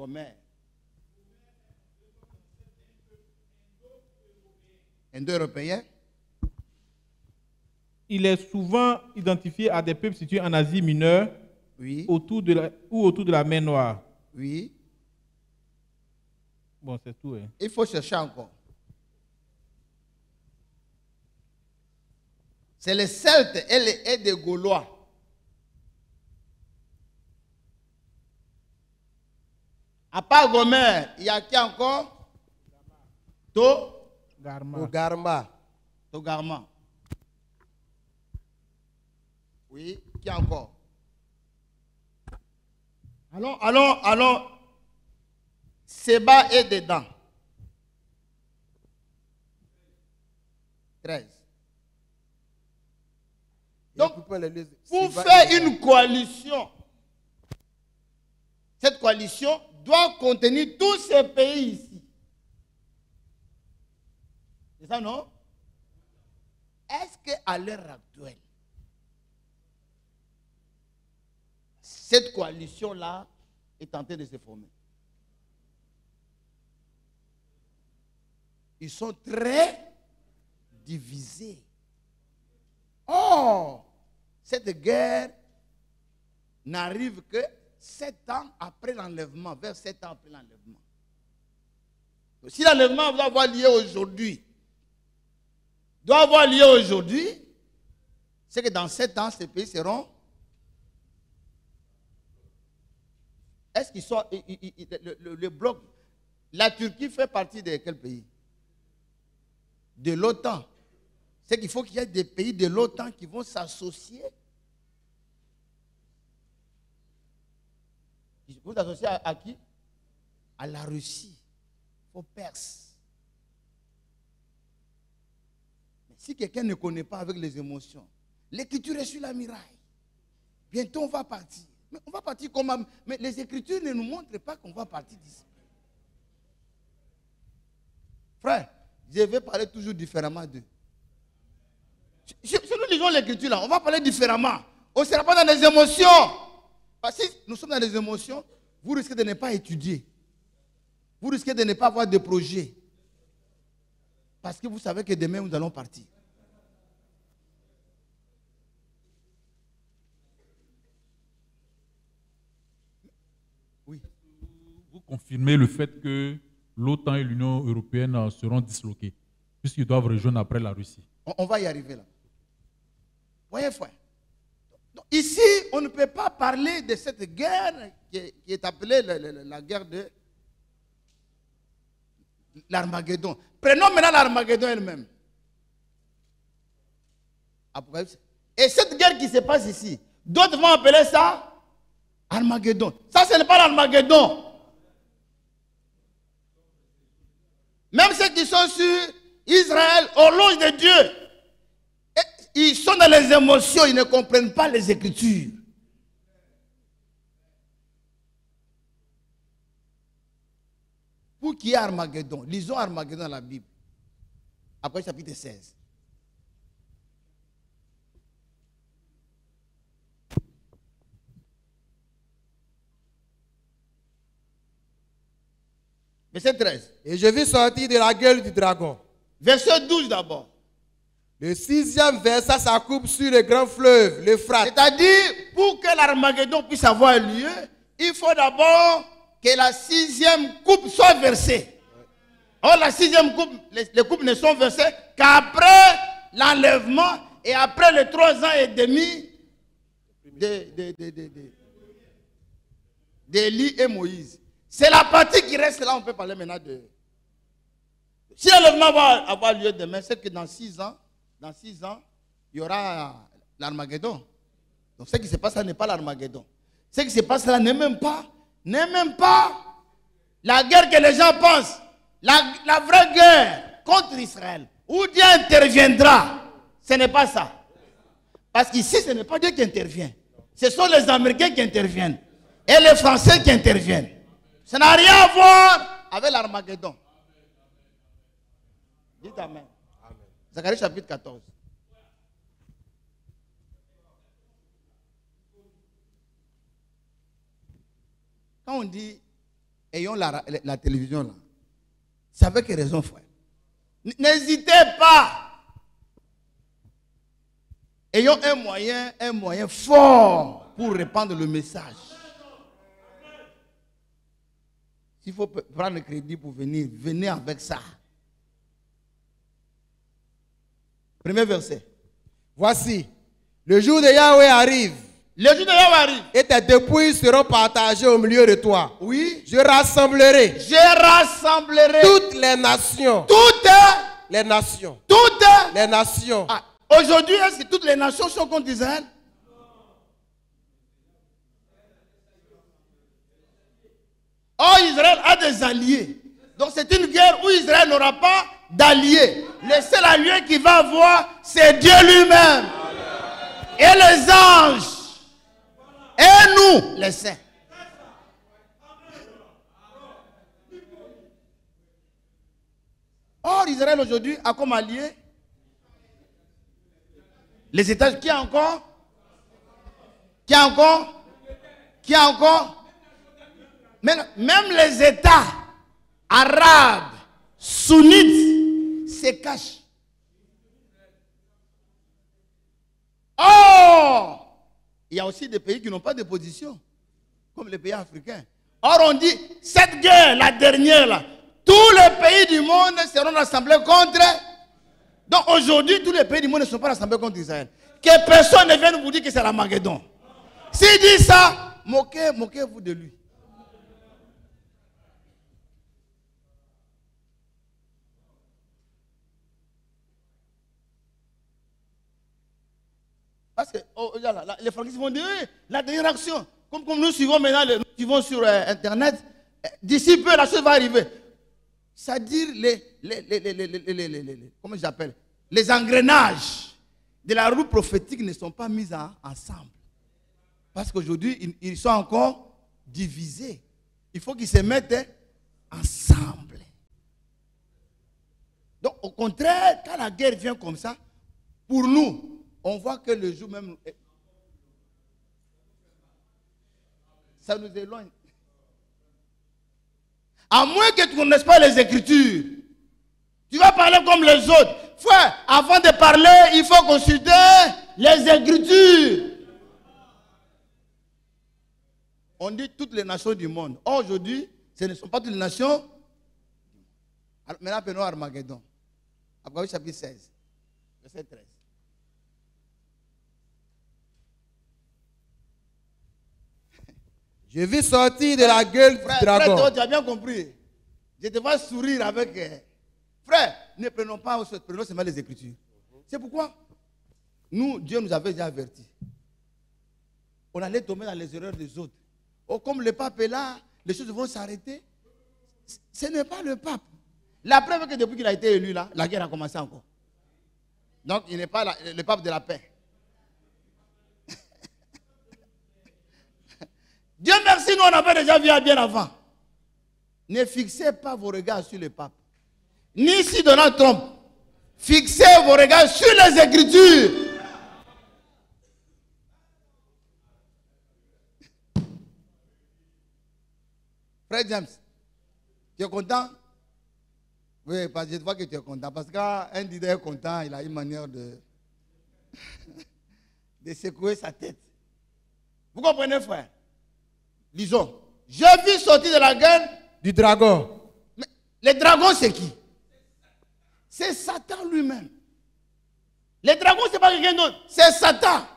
Gomer. Indo-européen. Il est souvent identifié à des peuples situés en Asie mineure, Oui. autour de la mer Noire. Oui. Bon, c'est tout. Hein. Il faut chercher encore. C'est les Celtes et les Gaulois. À part Gomer, il y a qui encore? Garma. Togarma. Oui, qui encore? Allons. Séba est dedans. 13. Donc, pour faire une coalition, cette coalition doit contenir tous ces pays ici. C'est ça, non? Est-ce qu'à l'heure actuelle, cette coalition-là est en train de se former? Ils sont très divisés. Or, cette guerre n'arrive que 7 ans après l'enlèvement, vers 7 ans après l'enlèvement. Si l'enlèvement doit avoir lieu aujourd'hui, c'est que dans 7 ans, ces pays seront... Est-ce qu'ils sont... Le bloc... La Turquie fait partie de quel pays? De l'OTAN. C'est qu'il faut qu'il y ait des pays de l'OTAN qui vont s'associer. Vous associez à qui? À la Russie, aux Perses. Mais si quelqu'un ne connaît pas avec les émotions, l'écriture est sur la muraille. Bientôt on va partir. Mais on va partir comment? Mais les écritures ne nous montrent pas qu'on va partir d'ici. Frère, je vais parler toujours différemment d'eux. Si nous lisons l'écriture là, on va parler différemment. On ne sera pas dans les émotions. Parce que si nous sommes dans les émotions, vous risquez de ne pas étudier. Vous risquez de ne pas avoir de projet. Parce que vous savez que demain, nous allons partir. Oui. Vous confirmez le fait que l'OTAN et l'Union européenne seront disloqués, puisqu'ils doivent rejoindre après la Russie. On va y arriver là. Voyez, frère. Donc, ici, on ne peut pas parler de cette guerre qui est appelée la guerre de l'Armageddon. Prenons maintenant l'Armageddon elle-même. Et cette guerre qui se passe ici, d'autres vont appeler ça Armageddon. Ça, ce n'est pas l'Armageddon. Même ceux qui sont sur Israël, horloge de Dieu, ils sont dans les émotions, ils ne comprennent pas les Écritures. Pour qui est Armageddon? Lisons Armageddon dans la Bible. Après chapitre 16. Verset 13. Et je vis sortir de la gueule du dragon. Verset 12 d'abord. Le 6e verset, ça coupe sur le grand fleuve, l'Euphrate. C'est-à-dire, pour que l'Armageddon puisse avoir lieu, il faut d'abord que la 6e coupe soit versée. Or, la 6e coupe, les coupes ne sont versées qu'après l'enlèvement et après les 3 ans et demi d'Élie et Moïse. C'est la partie qui reste là, on peut parler maintenant de... Si l'enlèvement va avoir lieu demain, c'est que dans 6 ans, il y aura l'Armageddon. Donc ce qui se passe là n'est pas l'Armageddon. Ce qui se passe là n'est même pas la guerre que les gens pensent. La vraie guerre contre Israël, où Dieu interviendra, ce n'est pas ça. Parce qu'ici, ce n'est pas Dieu qui intervient. Ce sont les Américains qui interviennent. Et les Français qui interviennent. Ça n'a rien à voir avec l'Armageddon. Dites Amen. Zacharie chapitre 14. Quand on dit ayons la télévision là. C'est avec raison, frère. N'hésitez pas. Ayons un moyen fort pour répandre le message. S'il faut prendre le crédit pour venir, venez avec ça. Premier verset. Voici, le jour de Yahweh arrive. Le jour de Yahweh arrive. Et tes dépouilles seront partagées au milieu de toi. Oui. Je rassemblerai toutes les nations. Toutes les nations. Toutes les nations. Ah, aujourd'hui, est-ce que toutes les nations sont contre Israël? Oh, Israël a des alliés. Donc c'est une guerre où Israël n'aura pas d'alliés. Le seul allié qu'il va avoir, c'est Dieu lui-même. Et les anges. Et nous, les saints. Or, Israël aujourd'hui a comme allié les États. Qui encore? Qui encore? Qui encore? Même les États arabes, sunnites, se cachent. Oh! Il y a aussi des pays qui n'ont pas de position, comme les pays africains. Or, on dit, cette guerre, la dernière, là, tous les pays du monde seront rassemblés contre. Donc aujourd'hui, tous les pays du monde ne sont pas rassemblés contre Israël. Que personne ne vienne vous dire que c'est l'Armageddon. S'il dit ça, moquez-vous de lui. Parce que les franquistes vont dire, oui, la dernière action, comme nous suivons maintenant, nous suivons sur Internet, d'ici peu la chose va arriver. C'est-à-dire comment j'appelle, les engrenages de la roue prophétique ne sont pas mis ensemble. Parce qu'aujourd'hui, ils sont encore divisés. Il faut qu'ils se mettent ensemble. Donc, au contraire, quand la guerre vient comme ça, pour nous, on voit que le jour même, ça nous éloigne. À moins que tu ne connaisses pas les Écritures, tu vas parler comme les autres. Frère, avant de parler, il faut consulter les Écritures. On dit toutes les nations du monde. Or, aujourd'hui, ce ne sont pas toutes les nations. Alors, maintenant, prenons Armageddon. Apocalypse chapitre 16, verset 13. Je vis sortir de la gueule du dragon. Frère, tu as bien compris. Je te vois sourire avec... Frère, ne prenons pas, prenons seulement les Écritures. C'est pourquoi nous, Dieu nous avait déjà avertis. On allait tomber dans les erreurs des autres. Oh, comme le pape est là, les choses vont s'arrêter. Ce n'est pas le pape. La preuve est que depuis qu'il a été élu là, la guerre a commencé encore. Donc, il n'est pas le pape de la paix. Dieu merci, nous on avait déjà vu bien avant. Ne fixez pas vos regards sur le pape. Ni sur Donald Trump. Fixez vos regards sur les Écritures. Frère James, tu es content? Oui, parce que je vois que tu es content. Parce qu'un leader est content, il a une manière de secouer sa tête. Vous comprenez, frère? Lisons. Je vis sortir de la gueule du dragon. Mais le dragon, c'est qui? C'est Satan lui-même. Le dragon, ce n'est pas quelqu'un d'autre. C'est Satan.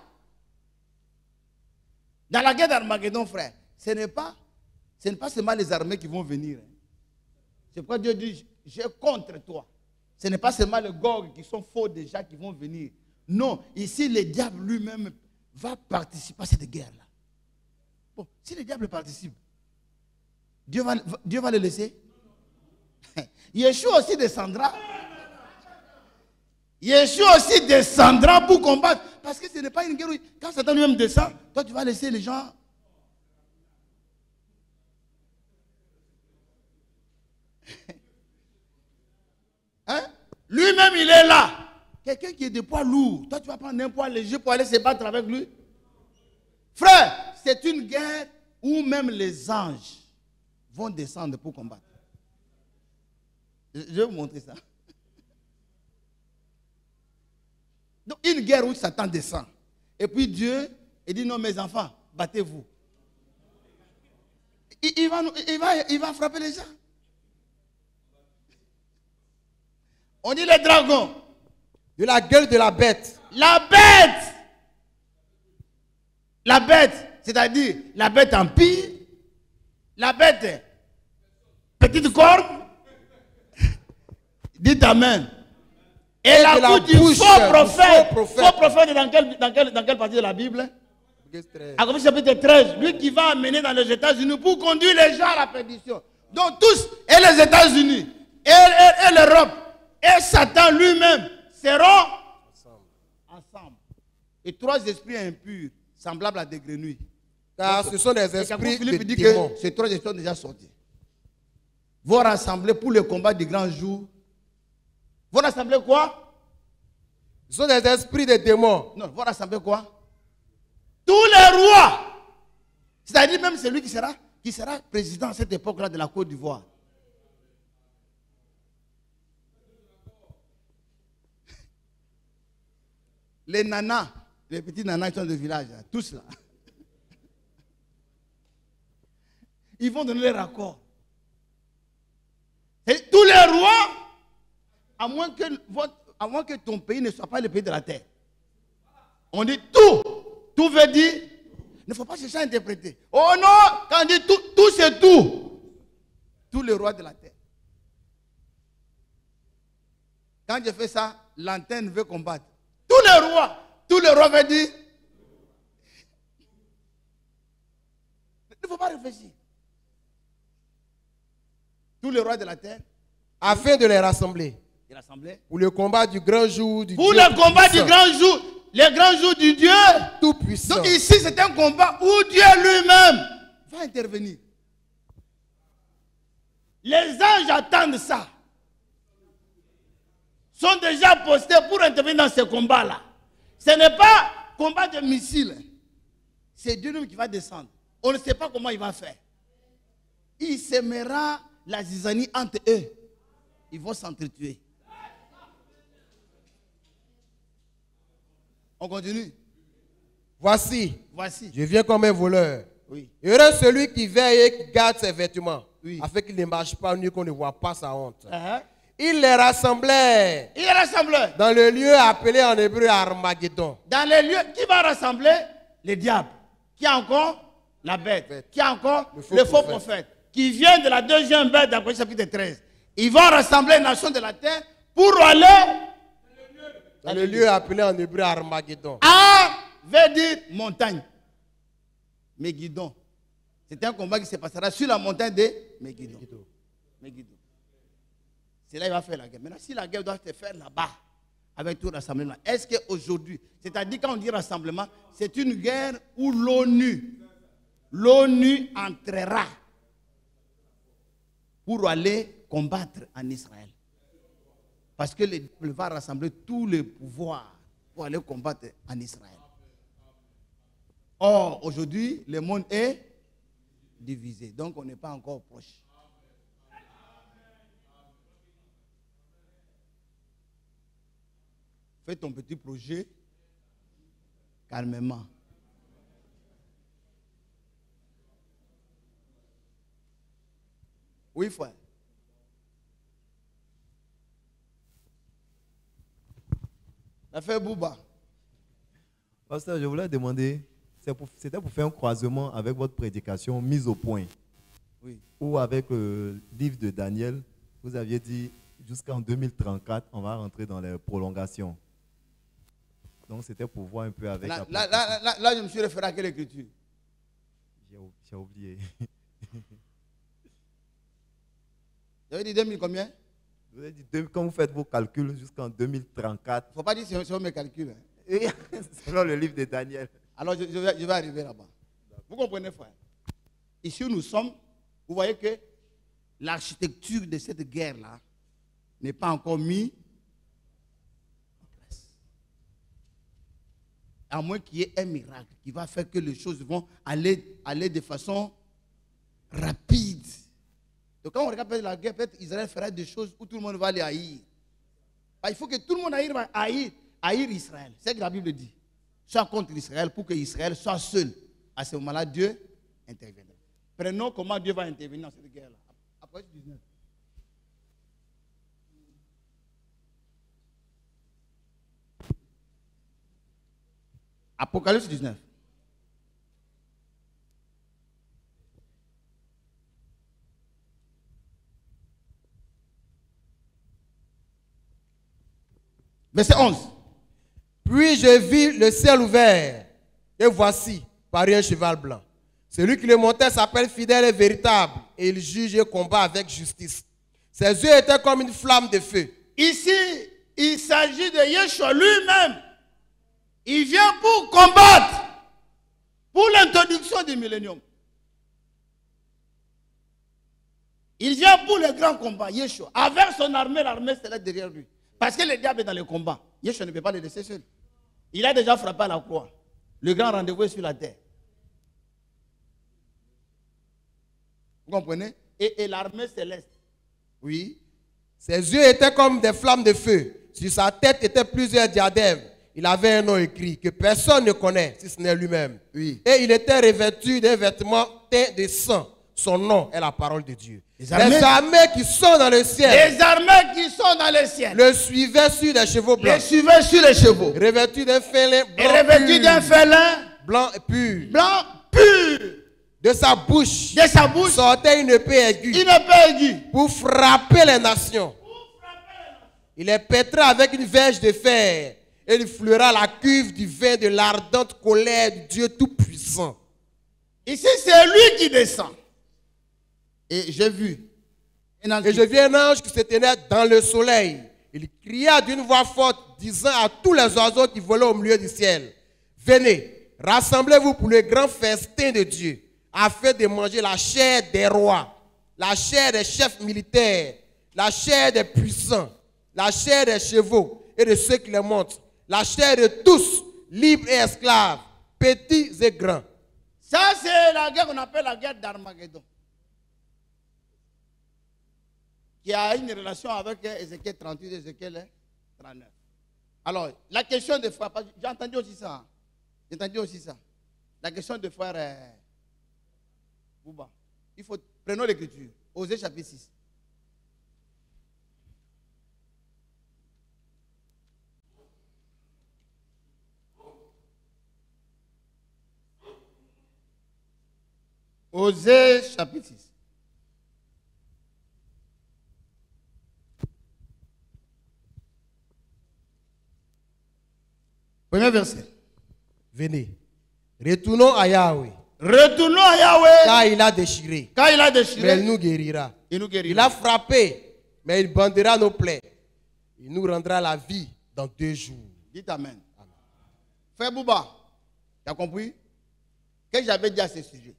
Dans la guerre d'Armageddon, frère, ce n'est pas seulement les armées qui vont venir. C'est pourquoi Dieu dit, je suis contre toi. Ce n'est pas seulement les Gog qui sont faux déjà qui vont venir. Non, ici, le diable lui-même va participer à cette guerre-là. Bon, si le diable participe, Dieu va le laisser. Yeshua aussi descendra. Yeshua aussi descendra pour combattre. Parce que ce n'est pas une guerre où, quand Satan lui-même descend, toi tu vas laisser les gens. Hein? Lui-même il est là. Quelqu'un qui est de poids lourd, toi tu vas prendre un poids léger pour aller se battre avec lui. Frère, c'est une guerre où même les anges vont descendre pour combattre. Je vais vous montrer ça. Donc, une guerre où Satan descend. Et puis Dieu, il dit non, mes enfants, battez-vous. Il va frapper les gens. On dit les dragons. De la gueule de la bête. La bête. La bête, c'est-à-dire la bête empire. La bête, petite corne. Dites amen. Et la bouche du faux prophète. Faux prophète dans quelle partie de la Bible? Apocalypse chapitre 13. Lui qui va amener dans les États-Unis pour conduire les gens à la perdition. Donc tous, et les États-Unis, et l'Europe, et Satan lui-même seront ensemble. Et 3 esprits impurs, semblables à des grenouilles. Car ce sont des esprits Philippe de dit démons. que ces 3 esprits sont déjà sortis. Vont rassembler pour le combat du grand jour. Vont rassembler quoi? Ce sont des esprits de démons. Non, vont rassembler quoi? Tous les rois. C'est-à-dire même celui qui sera président à cette époque-là de la Côte d'Ivoire. Les nanas, les petits nanas qui sont de village, là, tous là. Ils vont donner les raccords. Et tous les rois, à moins que ton pays ne soit pas le pays de la terre. On dit tout. Tout veut dire, il ne faut pas chercher à interpréter. Oh non, quand on dit tout, tout c'est tout. Tous les rois de la terre. Quand je fais ça, l'antenne veut combattre. Tous les rois veulent dire. Il ne faut pas réfléchir. Tous les rois de la terre. Afin de les rassembler. Pour le combat du grand jour du Dieu. Pour le combat du grand jour. Les grands jours du Dieu Tout-Puissant. Donc ici, c'est un combat où Dieu lui-même va intervenir. Les anges attendent ça. Sont déjà postés pour intervenir dans ce combat-là. Ce n'est pas combat de missiles. C'est Dieu lui qui va descendre. On ne sait pas comment il va faire. Il sèmera la zizanie entre eux. Ils vont s'entretuer. On continue. Voici. Voici. Je viens comme un voleur. Oui. Heureux celui qui veille et qui garde ses vêtements. Oui. Afin qu'il ne marche pas nu, qu'on ne voit pas sa honte. Uh-huh. Il les rassemblait. Il rassemble. Dans le lieu appelé en hébreu Armageddon. Dans les lieux, qui va rassembler? Les diables. Qui a encore? La bête. Qui a encore? Le faux prophète. Qui vient de la deuxième bête d'Apocalypse chapitre 13. Ils vont rassembler les nations de la terre pour aller dans le lieu appelé en hébreu Armageddon. A veut dire montagne. Megiddo. C'est un combat qui se passera sur la montagne de Megiddo. Megiddo. C'est là qu'il va faire la guerre. Maintenant, si la guerre doit se faire là-bas, avec tout rassemblement, est-ce qu'aujourd'hui, c'est-à-dire quand on dit rassemblement, c'est une guerre où l'ONU entrera pour aller combattre en Israël. Parce que le diable va rassembler tous les pouvoirs pour aller combattre en Israël. Or, aujourd'hui, le monde est divisé. Donc, on n'est pas encore proche. Fais ton petit projet calmement. Oui, frère. L'affaire Bouba. Pasteur, je voulais demander, c'était pour faire un croisement avec votre prédication mise au point. Oui. Ou avec le livre de Daniel, vous aviez dit jusqu'en 2034, on va rentrer dans les prolongations. Donc c'était pour voir un peu avec... Là, je me suis référé à quelle écriture? J'ai oublié. J'avais dit 2000 combien? Vous avez dit, quand vous faites vos calculs jusqu'en 2034. Il ne faut pas dire sur mes calculs. Hein. Selon le livre de Daniel. Alors je vais arriver là-bas. Vous comprenez, frère? Ici où nous sommes, vous voyez que l'architecture de cette guerre-là n'est pas encore mise en place. À moins qu'il y ait un miracle qui va faire que les choses vont aller de façon rapide. Donc quand on regarde peut-être la guerre, peut-être Israël fera des choses où tout le monde va les haïr. Il faut que tout le monde haïr Israël. C'est ce que la Bible dit. Soit contre Israël pour que Israël soit seul. À ce moment-là, Dieu interviendra. Prenons comment Dieu va intervenir dans cette guerre-là. Apocalypse 19. Apocalypse 19. Verset 11. Puis je vis le ciel ouvert, et voici, parut un cheval blanc. Celui qui le montait s'appelle fidèle et véritable, et il juge et combat avec justice. Ses yeux étaient comme une flamme de feu. Ici, il s'agit de Yeshua lui-même. Il vient pour combattre, pour l'introduction du millénium. Il vient pour le grand combat, Yeshua. Avec son armée, l'armée céleste derrière lui. Parce que le diable est dans le combat. Yeshua ne peut pas le laisser seul. Il a déjà frappé à la croix. Le grand rendez-vous est sur la terre. Vous comprenez? Et l'armée céleste. Oui. Ses yeux étaient comme des flammes de feu. Sur sa tête étaient plusieurs diadèmes. Il avait un nom écrit que personne ne connaît, si ce n'est lui-même. Oui. Et il était revêtu d'un vêtement teint de sang. Son nom est la parole de Dieu. Les armées qui sont dans le ciel. Les armées qui sont dans le ciel. Le suivaient sur des chevaux blancs. Les suivaient sur les chevaux. Revêtus d'un félin blanc. Et revêtus d'un félin blanc et pur. Blanc pur. De sa bouche. De sa bouche. Sortait une épée aiguë. Une épée aiguë. Pour frapper les nations. Il les pètera avec une verge de fer. Et il fleura la cuve du vin de l'ardente colère du Dieu Tout-Puissant. Ici, c'est lui qui descend. Et j'ai vu. Et je vis un ange qui se tenait dans le soleil. Il cria d'une voix forte, disant à tous les oiseaux qui volaient au milieu du ciel: venez, rassemblez-vous pour le grand festin de Dieu, afin de manger la chair des rois, la chair des chefs militaires, la chair des puissants, la chair des chevaux et de ceux qui les montent, la chair de tous, libres et esclaves, petits et grands. Ça, c'est la guerre qu'on appelle la guerre d'Armageddon, qui a une relation avec Ézéchiel 38 et Ézéchiel 39. Alors, la question de frère, j'ai entendu aussi ça. J'ai entendu aussi ça. La question de frère Bouba. Il faut, prenons l'écriture. Osée chapitre 6. Osée chapitre 6. Premier verset. Venez, retournons à Yahweh. Retournons à Yahweh. Car il a déchiré. Car il a déchiré. Mais il nous guérira. Il nous guérira. Il a frappé, mais il bandera nos plaies. Il nous rendra la vie dans 2 jours. Dites Amen. Amen. Frère Bouba, tu as compris? Qu'est-ce que j'avais dit à ce sujet?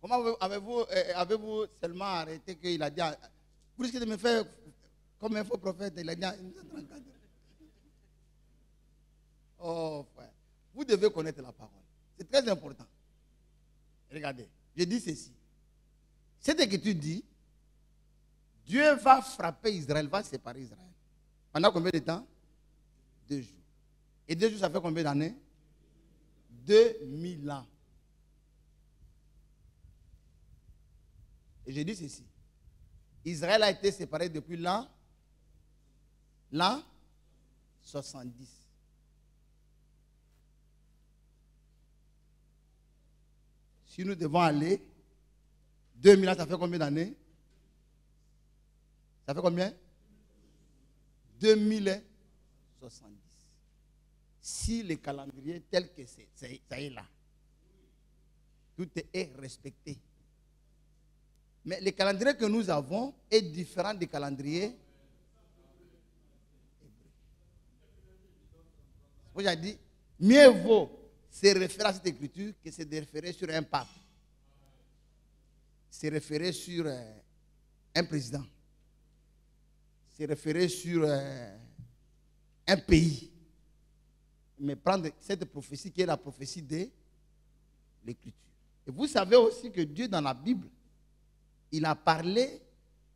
Comment avez-vous seulement arrêté qu'il a dit, vous risquez de me faire comme un faux prophète, il a dit 134. Oh frère, vous devez connaître la parole. C'est très important. Regardez, je dis ceci. Cette écriture dit, Dieu va frapper Israël, va séparer Israël. Pendant combien de temps? 2 jours. Et 2 jours, ça fait combien d'années? 2000 ans. Et je dis ceci. Israël a été séparé depuis l'an 70. Si nous devons aller, 2000 ans, ça fait combien d'années? Ça fait combien? 2070. Si le calendrier tel que c'est, ça est là. Tout est respecté. Mais le calendrier que nous avons est différent du calendrier. Moi, j'ai dit, mieux vaut se référer à cette écriture que se référer sur un pape. se référer sur un président, se référer sur un pays, mais prendre cette prophétie qui est la prophétie de l'Écriture. Et vous savez aussi que Dieu, dans la Bible, il a parlé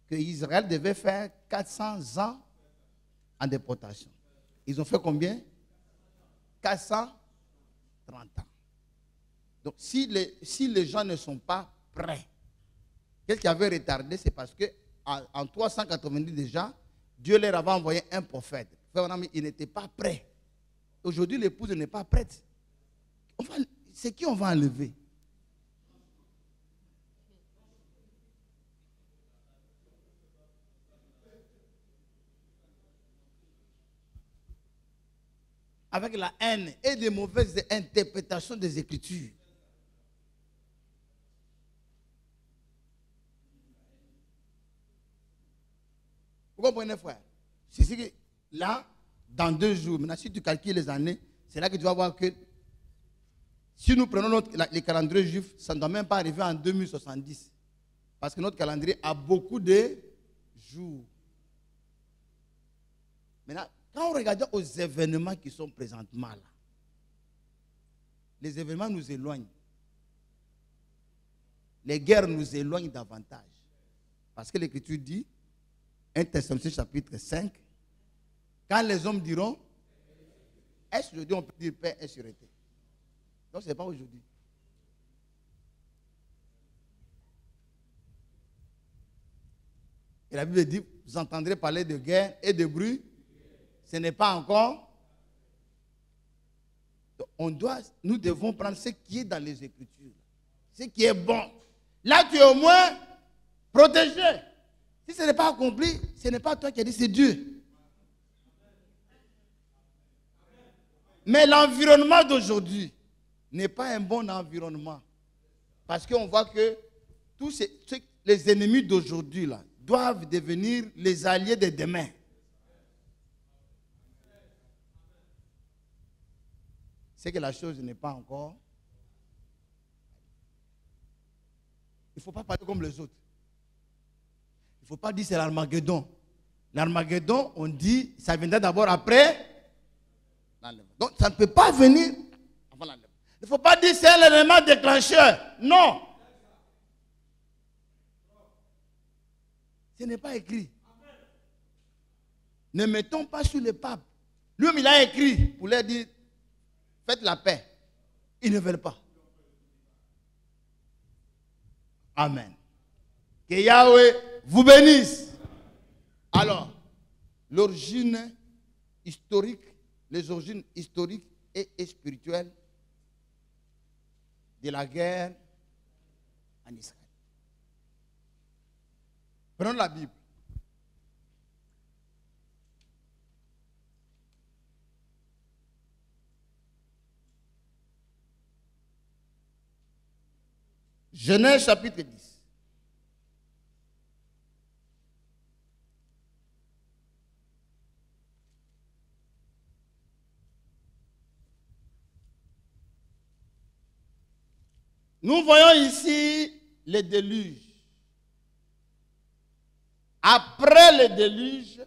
que Israël devait faire 400 ans en déportation. Ils ont fait combien? 430 ans. Donc, si les gens ne sont pas prêts, qu'est-ce qui avait retardé? C'est parce qu'en 390 déjà, Dieu leur avait envoyé un prophète. Il n'était pas prêt. Aujourd'hui, l'épouse n'est pas prête. C'est qui on va enlever? Avec la haine et des mauvaises interprétations des Écritures. Vous comprenez, frère? C'est ce que là, dans 2 jours, maintenant, si tu calcules les années, c'est là que tu vas voir que si nous prenons les calendriers juifs, ça ne doit même pas arriver en 2070. Parce que notre calendrier a beaucoup de jours. Maintenant, quand on regarde aux événements qui sont présentement là, les événements nous éloignent. Les guerres nous éloignent davantage. Parce que l'Écriture dit, 1 Thessaloniciens chapitre 5, quand les hommes diront, est-ce qu'aujourd'hui on peut dire paix et sûreté? Donc ce n'est pas aujourd'hui. Et la Bible dit, vous entendrez parler de guerre et de bruit. Ce n'est pas encore. Nous devons prendre ce qui est dans les Écritures. Ce qui est bon. Là, tu es au moins protégé. Si ce n'est pas accompli, ce n'est pas toi qui as dit, c'est Dieu. Mais l'environnement d'aujourd'hui n'est pas un bon environnement. Parce qu'on voit que tous les ennemis d'aujourd'hui là doivent devenir les alliés de demain. C'est que la chose n'est pas encore. Il ne faut pas parler comme les autres. Il ne faut pas dire c'est l'Armageddon. L'Armageddon, on dit, ça viendra d'abord après l'enlèvement. Donc ça ne peut pas venir avant l'enlèvement. Il ne faut pas dire c'est un élément déclencheur. Non. Ce n'est pas écrit. Ne mettons pas sur le pape. Lui-même, il a écrit pour leur dire faites la paix. Ils ne veulent pas. Amen. Que Yahweh vous bénisse. Alors, l'origine historique, les origines historiques et spirituelles de la guerre en Israël. Prenons la Bible. Genèse chapitre 10. Nous voyons ici le déluge. Après le déluge,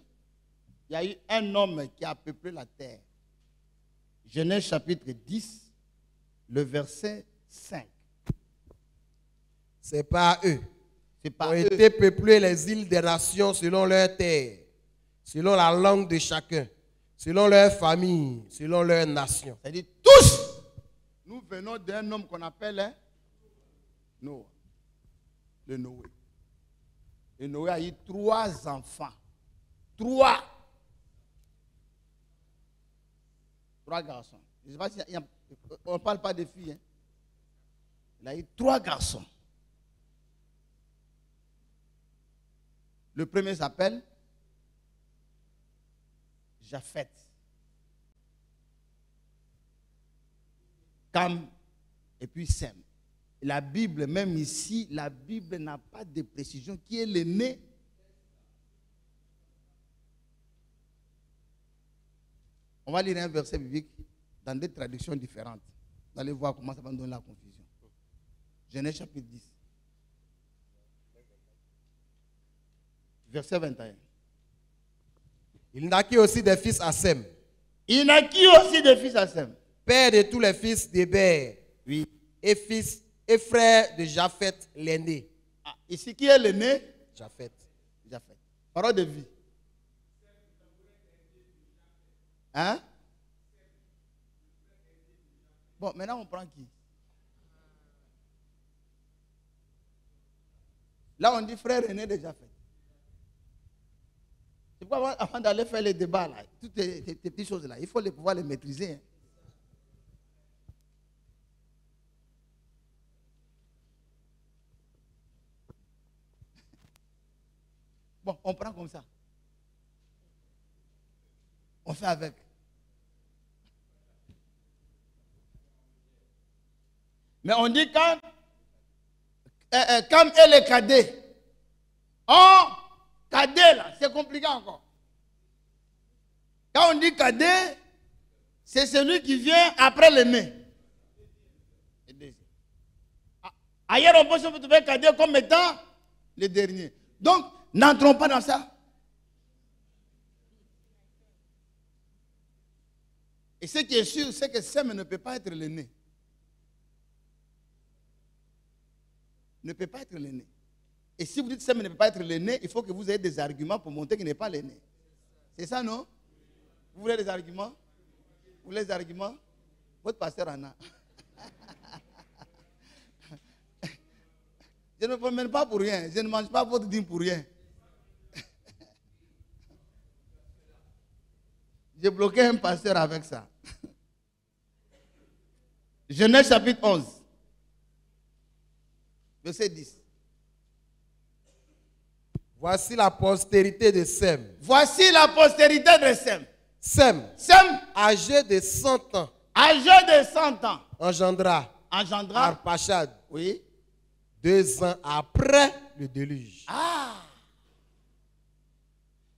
il y a eu un homme qui a peuplé la terre. Genèse chapitre 10, le verset 5. C'est pas eux. C'est pas Ont eux. été peuplées les îles des nations selon leur terre, selon la langue de chacun, selon leur famille, selon leur nation. C'est-à-dire tous, nous venons d'un homme qu'on appelle Noé. Le Noé. Et Noé a eu 3 enfants. 3 garçons. Je ne sais pas si on ne parle pas de filles. Hein. Il a eu 3 garçons. Le premier s'appelle Japheth. Cam et puis Sem. La Bible, même ici, la Bible n'a pas de précision. Qui est l'aîné? On va lire un verset biblique dans des traductions différentes. Vous allez voir comment ça va nous donner la confusion. Genèse chapitre 10. Verset 21. Il naquit aussi des fils à Sem, Il naquit aussi des fils à Sem. père de tous les fils d'Héber, Oui. et frère de Japheth l'aîné. Ah, ici, qui est l'aîné? Japheth. Japheth. Parole de vie. Hein? Bon, maintenant on prend qui? Là, on dit frère aîné de Japheth. C'est pourquoi avant d'aller faire les débats, là, toutes ces petites choses-là, il faut pouvoir les maîtriser. Hein. Bon, on prend comme ça. On fait avec. Mais on dit quand Cam est le cadet. Oh, cadet là, c'est compliqué encore. Quand on dit cadet, c'est celui qui vient après l'aîné. Ailleurs, on peut se trouver cadet comme étant le dernier. Donc, n'entrons pas dans ça. Et ce qui est sûr, c'est que Sem ne peut pas être l'aîné. Ne peut pas être l'aîné. Et si vous dites que Sem ne peut pas être l'aîné, il faut que vous ayez des arguments pour montrer qu'il n'est pas l'aîné. C'est ça, non? Vous voulez des arguments? Vous voulez des arguments? Votre pasteur en a. Je ne vous promène pas pour rien. Je ne mange pas votre dîme pour rien. J'ai bloqué un pasteur avec ça. Genèse chapitre 11. Verset 10. Voici la postérité de Sem. Voici la postérité de Sem. Sem, Sem, âgé de 100 ans, âgé de 100 ans, engendra Arpachad, oui. 2 ans après le déluge. Ah.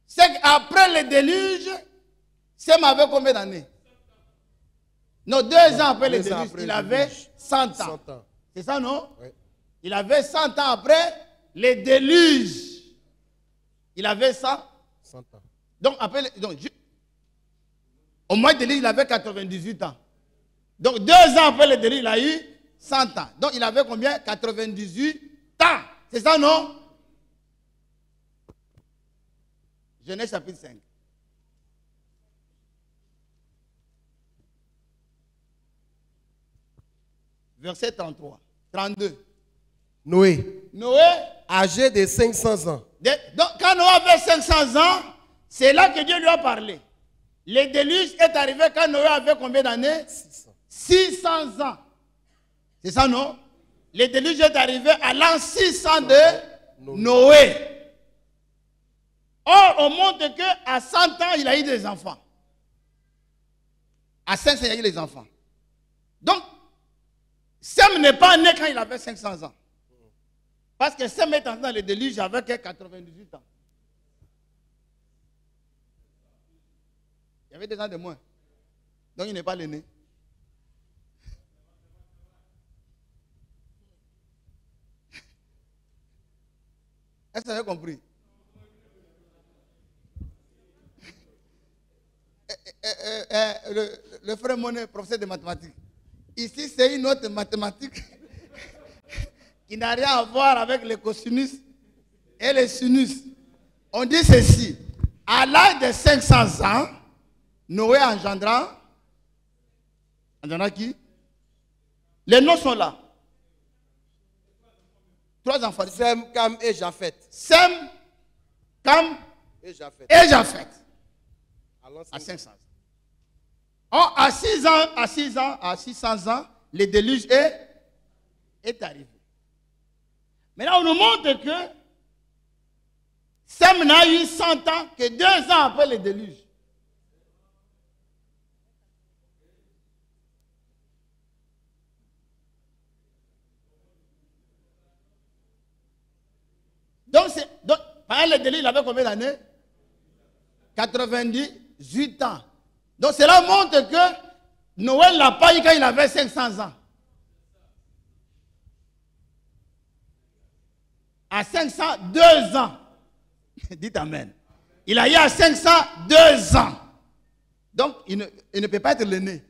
C'est qu'après le déluge, Sem avait combien d'années? Non, 2 ans après le déluge, il avait 100 ans. 100 ans. C'est ça, non? Oui. Il avait 100 ans après le déluge. Il avait 100 100 ans. Donc, après, au mois de déluge, il avait 98 ans. Donc, 2 ans après le déluge, il a eu 100 ans. Donc, il avait combien? 98 ans. C'est ça, non? Genèse chapitre 5. Verset 33. 32. Noé, Noé, âgé de 500 ans. donc quand Noé avait 500 ans, c'est là que Dieu lui a parlé. Le déluge est arrivé quand Noé avait combien d'années? 600 ans. C'est ça, non? Le déluge est arrivé à l'an 600 de Noé. Or, on montre qu'à 100 ans, il a eu des enfants. À 500, il a eu des enfants. Donc, Sem n'est pas né quand il avait 500 ans. Parce que Sem est entré dans le déluge avec 98 ans. Il y avait des gens de moins. Donc il n'est pas l'aîné. Est-ce que vous avez compris? Le frère Monet, professeur de mathématiques. Ici, c'est une autre mathématique qui n'a rien à voir avec les cosinus et les sinus. On dit ceci. À l'âge de 500 ans, Noé engendra qui? Les noms sont là. 3 enfants. Sem, Cam et Japheth. Sem, Cam Et Japheth. et Japheth. Allons, À 500 ans. Or, à 600 ans, le déluge est arrivé. Maintenant, on nous montre que Sem n'a eu 100 ans que 2 ans après le déluge. Donc, pendant le déluge, il avait combien d'années? 98 ans. Donc, cela montre que Noël n'a pas eu quand il avait 500 ans. À 500, 2 ans. Dites Amen. Il a eu à 502 ans. Donc, il ne peut pas être l'aîné.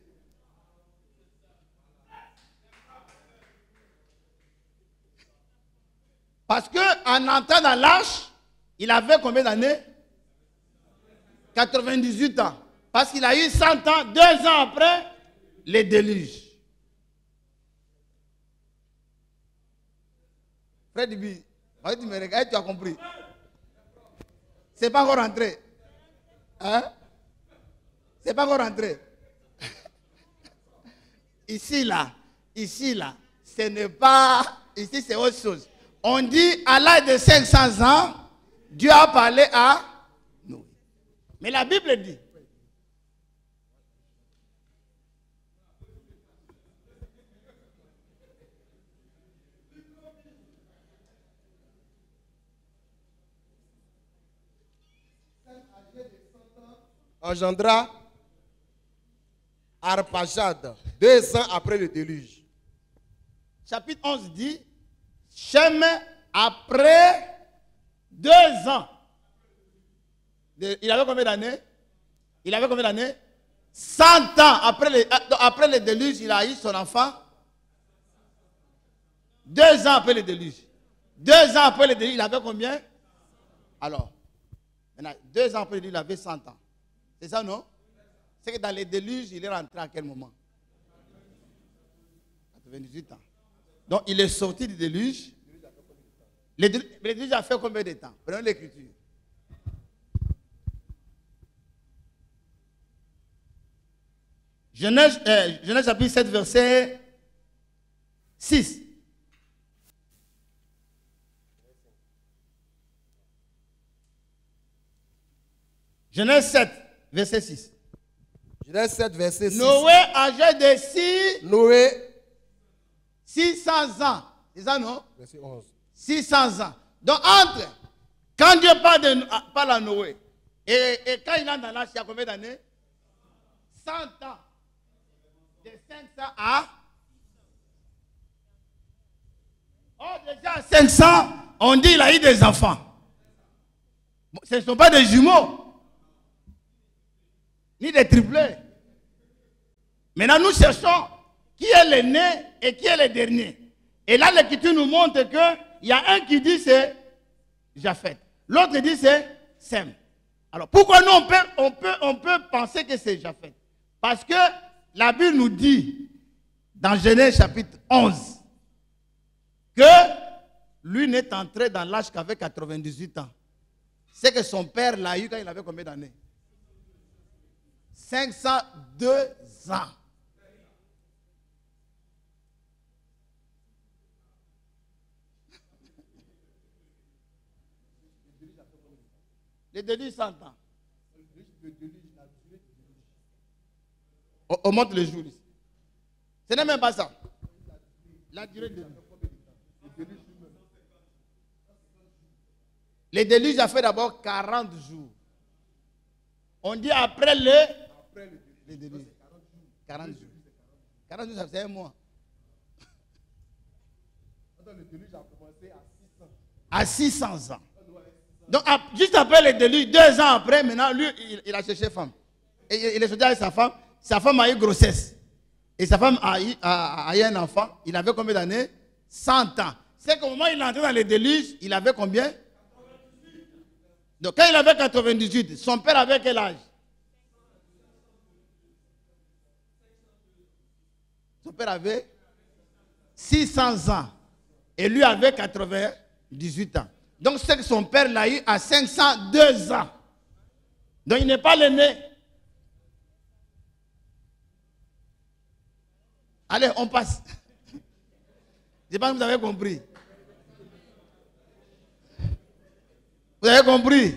Parce qu'en entrant dans l'âge, il avait combien d'années? 98 ans. Parce qu'il a eu 100 ans, 2 ans après, les déluges. Frère Dibi, tu me regardes, tu as compris. C'est pas encore rentré. Hein? C'est pas encore rentré. Ici, là, ce n'est pas... Ici, c'est autre chose. On dit, à l'âge de 500 ans, Dieu a parlé à nous. Mais la Bible dit, engendra Arpajad 2 ans après le déluge. chapitre 11 dit, Shem, après 2 ans, il avait combien d'années? Il avait combien d'années? 100 ans après le déluge, il a eu son enfant. 2 ans après le déluge. 2 ans après le déluge, il avait combien? Alors, maintenant, 2 ans après le déluge, il avait 100 ans. C'est ça, non? C'est que dans les déluges, il est rentré à quel moment? 98 ans. Donc, il est sorti du déluge. Le déluge a fait combien de temps? Prenons l'écriture. Genèse chapitre 7, verset 6. Genèse 7, verset 6. Genèse 7, verset 6. Noé, âgé de Noé, 600 ans. C'est ça, non? verset 11. 600 ans. Donc, quand Dieu parle à Noé, et quand il est dans l'âge, il y a combien d'années? 100 ans. De 500 à... Oh, déjà à 500, on dit qu'il a eu des enfants. Bon, ce ne sont pas des jumeaux. Ni des triplés. Maintenant, nous cherchons qui est l'aîné et qui est le dernier. Et là, l'Écriture nous montre qu'il y a un qui dit c'est Japheth. L'autre dit c'est Sem. Alors, pourquoi nous, on peut penser que c'est Japheth? Parce que la Bible nous dit, dans Genèse chapitre 11, que lui n'est entré dans l'âge qu'avec 98 ans. C'est que son père l'a eu quand il avait combien d'années? 502 ans. Le déluge 100 ans. On montre le jour ici. Ce n'est même pas ça. La durée de déluge. Le déluge a fait d'abord 40 jours. On dit après le déluge. 40 jours. 40 jours, ça fait un mois. Le déluge a commencé à 600 ans. Donc, juste après le déluge, 2 ans après, maintenant, lui, il a cherché femme. Et il est sorti avec sa femme. Sa femme a eu grossesse. Et sa femme a eu un enfant. Il avait combien d'années? 100 ans. C'est qu'au moment où il est entré dans le déluge, il avait combien? Donc, quand il avait 98, son père avait quel âge? Son père avait 600 ans. Et lui avait 98 ans. Donc, c'est que son père l'a eu à 502 ans. Donc, il n'est pas l'aîné. Allez, on passe. Je pense que vous avez compris. Vous avez compris?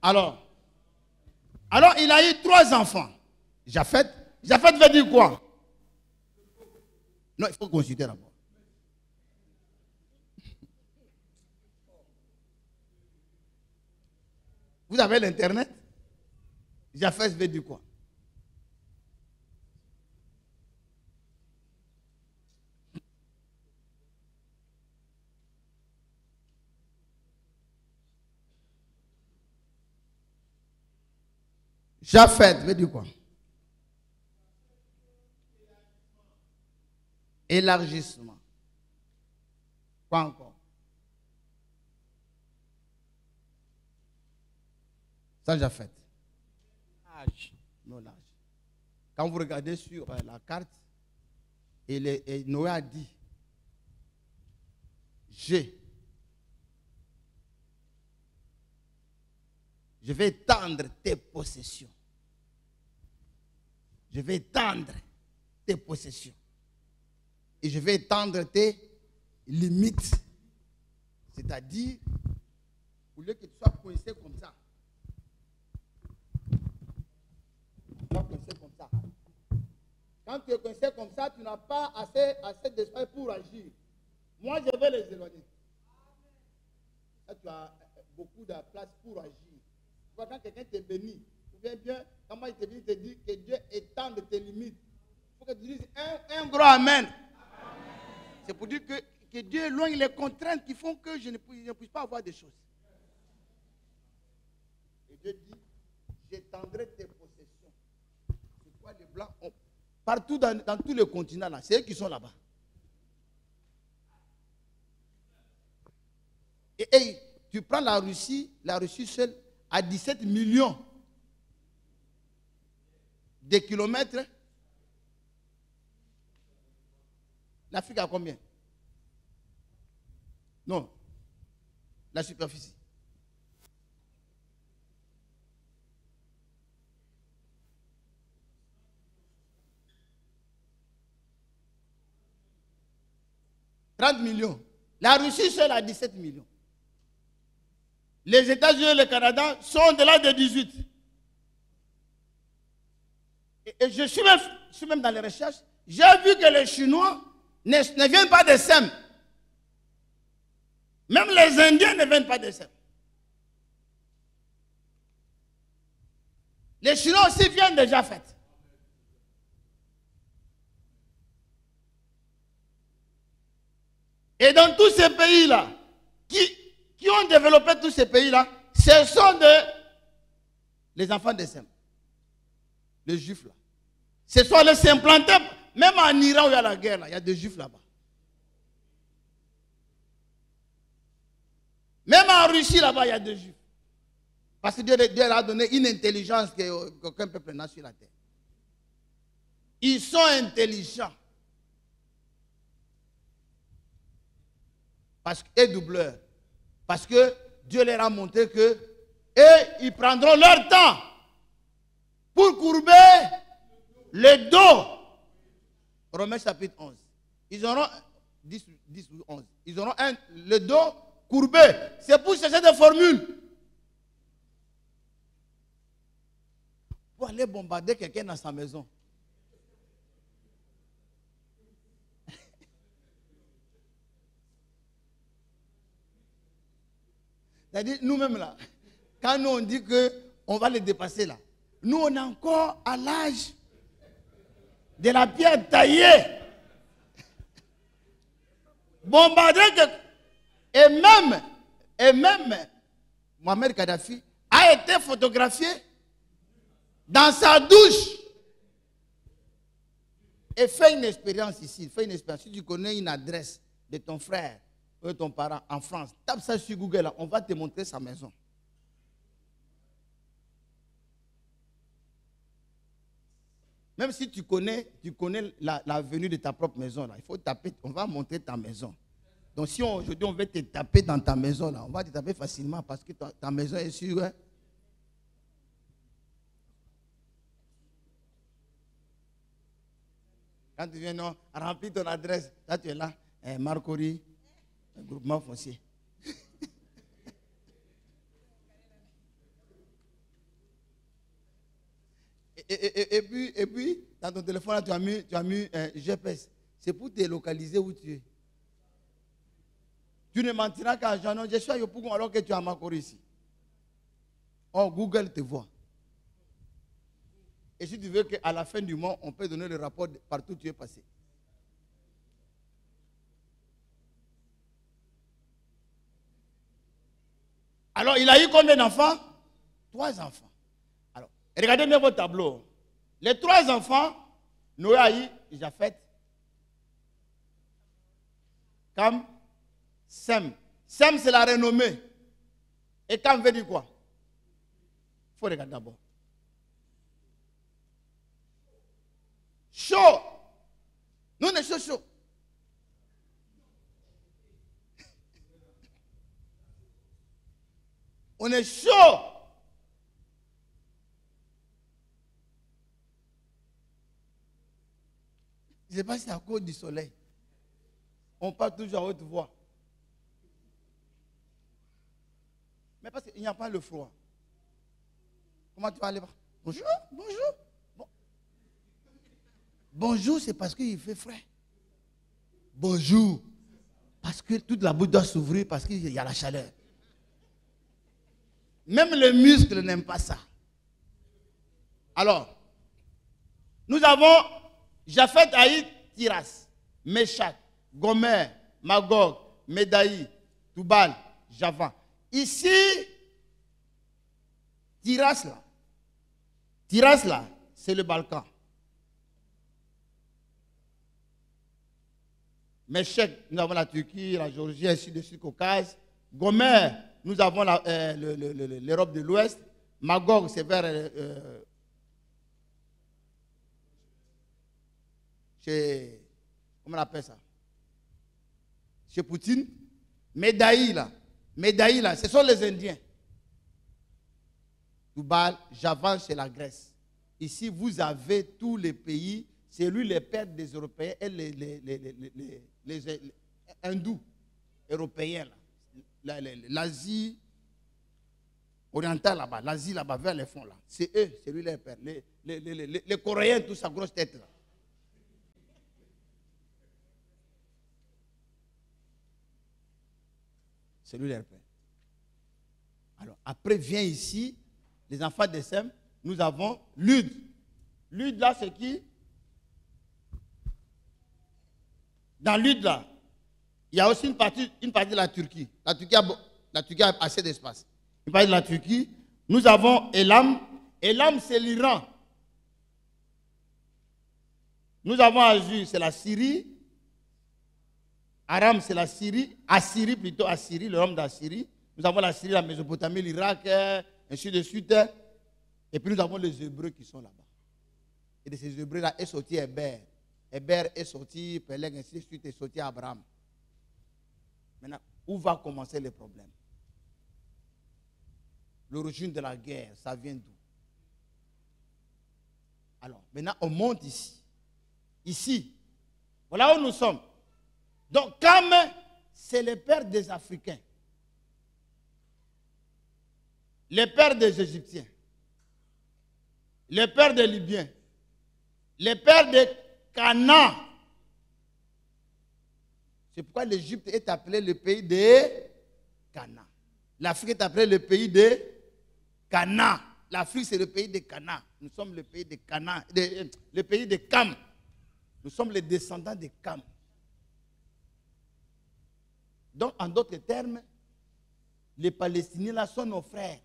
Alors, il a eu 3 enfants. Japheth veut dire quoi? Non, il faut consulter d'abord. Vous avez l'internet? Japheth veut dire quoi? Japheth veut dire quoi? Élargissement. Quoi encore? Ça, Japheth. Non, l'âge. Quand vous regardez sur la carte, et Noé a dit, je vais étendre tes possessions. Je vais étendre tes possessions. Et je vais étendre tes limites. C'est-à-dire, au lieu que tu sois coincé comme ça, quand tu es coincé comme ça, tu n'as pas assez d'espace pour agir. Moi, je vais les éloigner. Là, tu as beaucoup de place pour agir. Tu vois, quand quelqu'un te bénit, ou bien, comment il te bénit, il te dit que Dieu étende tes limites. Il faut que tu dises un grand amen. C'est pour dire que Dieu éloigne les contraintes qui font que je ne puisse pas avoir des choses. Et Dieu dit, j'étendrai tes possessions. C'est quoi les blancs? Partout dans tous les continents, là, c'est eux qui sont là-bas. Et tu prends la Russie seule à 17 millions de kilomètres. L'Afrique a combien? Non. La superficie. « 30 millions. La Russie seule a 17 millions. Les États-Unis et le Canada sont au-delà de 18. Et je suis même dans les recherches. J'ai vu que les Chinois ne viennent pas de SEM. Même les Indiens ne viennent pas de SEM. Les Chinois aussi viennent déjà faits. Et dans tous ces pays-là, qui ont développé tous ces pays-là, ce sont les enfants de Sem. Les Juifs là. Ce sont les s'implanter, même en Iran où il y a la guerre, là, il y a des Juifs là-bas. Même en Russie là-bas, il y a des Juifs. Parce que Dieu leur a donné une intelligence qu'aucun peuple n'a sur la terre. Ils sont intelligents. Et doubleurs. Parce que Dieu leur a montré que ils prendront leur temps pour courber le dos. Romains chapitre 11. Ils auront 10 ou 11. Ils auront le dos courbé. C'est pour chercher des formules. Pour aller bombarder quelqu'un dans sa maison. C'est-à-dire, nous-mêmes là, quand nous on dit qu'on va les dépasser là, nous on est encore à l'âge de la pierre taillée. Bombarder. Et même, Mohamed Kadhafi a été photographié dans sa douche. Et fais une expérience ici. Fais une expérience. Si tu connais une adresse de ton frère, ou de ton parent en France, tape ça sur Google, là, on va te montrer sa maison. Même si tu connais la venue de ta propre maison, là, il faut taper, on va montrer ta maison. Donc si aujourd'hui on veut te taper dans ta maison, là, on va te taper facilement parce que ta maison est sûre. Hein? Quand tu viens, non, remplis ton adresse, là tu es là, Marcory, groupement foncier. Et puis, dans ton téléphone, là, tu as mis GPS. C'est pour te localiser où tu es. Tu ne mentiras qu'à Jean, non, je suis à Yopougon alors que tu es à Marcory ici. Oh, Google te voit. Et si tu veux qu'à la fin du mois, on peut donner le rapport partout où tu es passé. Alors, il a eu combien d'enfants? 3 enfants. Alors, Regardez bien votre tableau. Les 3 enfants, Noé, Haï, Japheth, Cam, Sem. Sem, c'est la renommée. Et Cam veut dire quoi? Il faut regarder d'abord. Chaud. Nous, on est chaud, chaud. On est chaud. Je ne sais pas si c'est à cause du soleil. On parle toujours à haute voix. Mais parce qu'il n'y a pas le froid. Comment tu vas aller voir? Bonjour, bonjour. Bon. Bonjour, c'est parce qu'il fait frais. Bonjour. Parce que toute la bouche doit s'ouvrir parce qu'il y a la chaleur. Même les muscles n'aiment pas ça. Alors, nous avons Japheth, Haït, Tiras, Meshach, Gomer, Magog, Médaï, Toubal, Javan. Ici, Tiras là, c'est le Balkan. Meshach, nous avons la Turquie, la Géorgie, ainsi de suite, Caucase. Gomer, nous avons l'Europe de l'Ouest. Magog, c'est vers chez, comment on appelle ça? Chez Poutine. Médaï là, ce sont les Indiens. Toubal, Javan, c'est la Grèce. Ici, vous avez tous les pays, c'est lui le père des Européens et les hindous européens. L'Asie orientale là-bas, l'Asie là-bas, vers les fonds là. C'est eux, c'est lui le père. Les Coréens, tout sa grosse tête là. C'est lui leur père. Alors, après vient ici, les enfants de Sem, nous avons Lud. Lud là, c'est qui? Dans Lud là, il y a aussi une partie de la Turquie. La Turquie a assez d'espace. Une partie de la Turquie. Nous avons Elam. Elam, c'est l'Iran. Nous avons Azur, c'est la Syrie. Aram, c'est la Syrie. Assyrie, plutôt Assyrie, le royaume d'Assyrie. Nous avons la Syrie, la Mésopotamie, l'Irak, ainsi de suite. Et puis nous avons les Hébreux qui sont là-bas. Et de ces Hébreux-là est sorti Héber. Héber est sorti Peleg, ainsi de suite, est sorti Abraham. Maintenant, où va commencer le problème? L'origine de la guerre, ça vient d'où? Alors, maintenant, on monte ici. Ici, voilà où nous sommes. Donc, Cam, c'est le père des Africains. Le père des Égyptiens. Le père des Libyens. Le père de Canaan. C'est pourquoi l'Égypte est appelée le pays de Canaan. L'Afrique est appelée le pays de Canaan. L'Afrique, c'est le pays de Canaan. Nous sommes le pays de Canaan, le pays de Cam. Nous sommes les descendants de Cam. Donc, en d'autres termes, les Palestiniens là sont nos frères.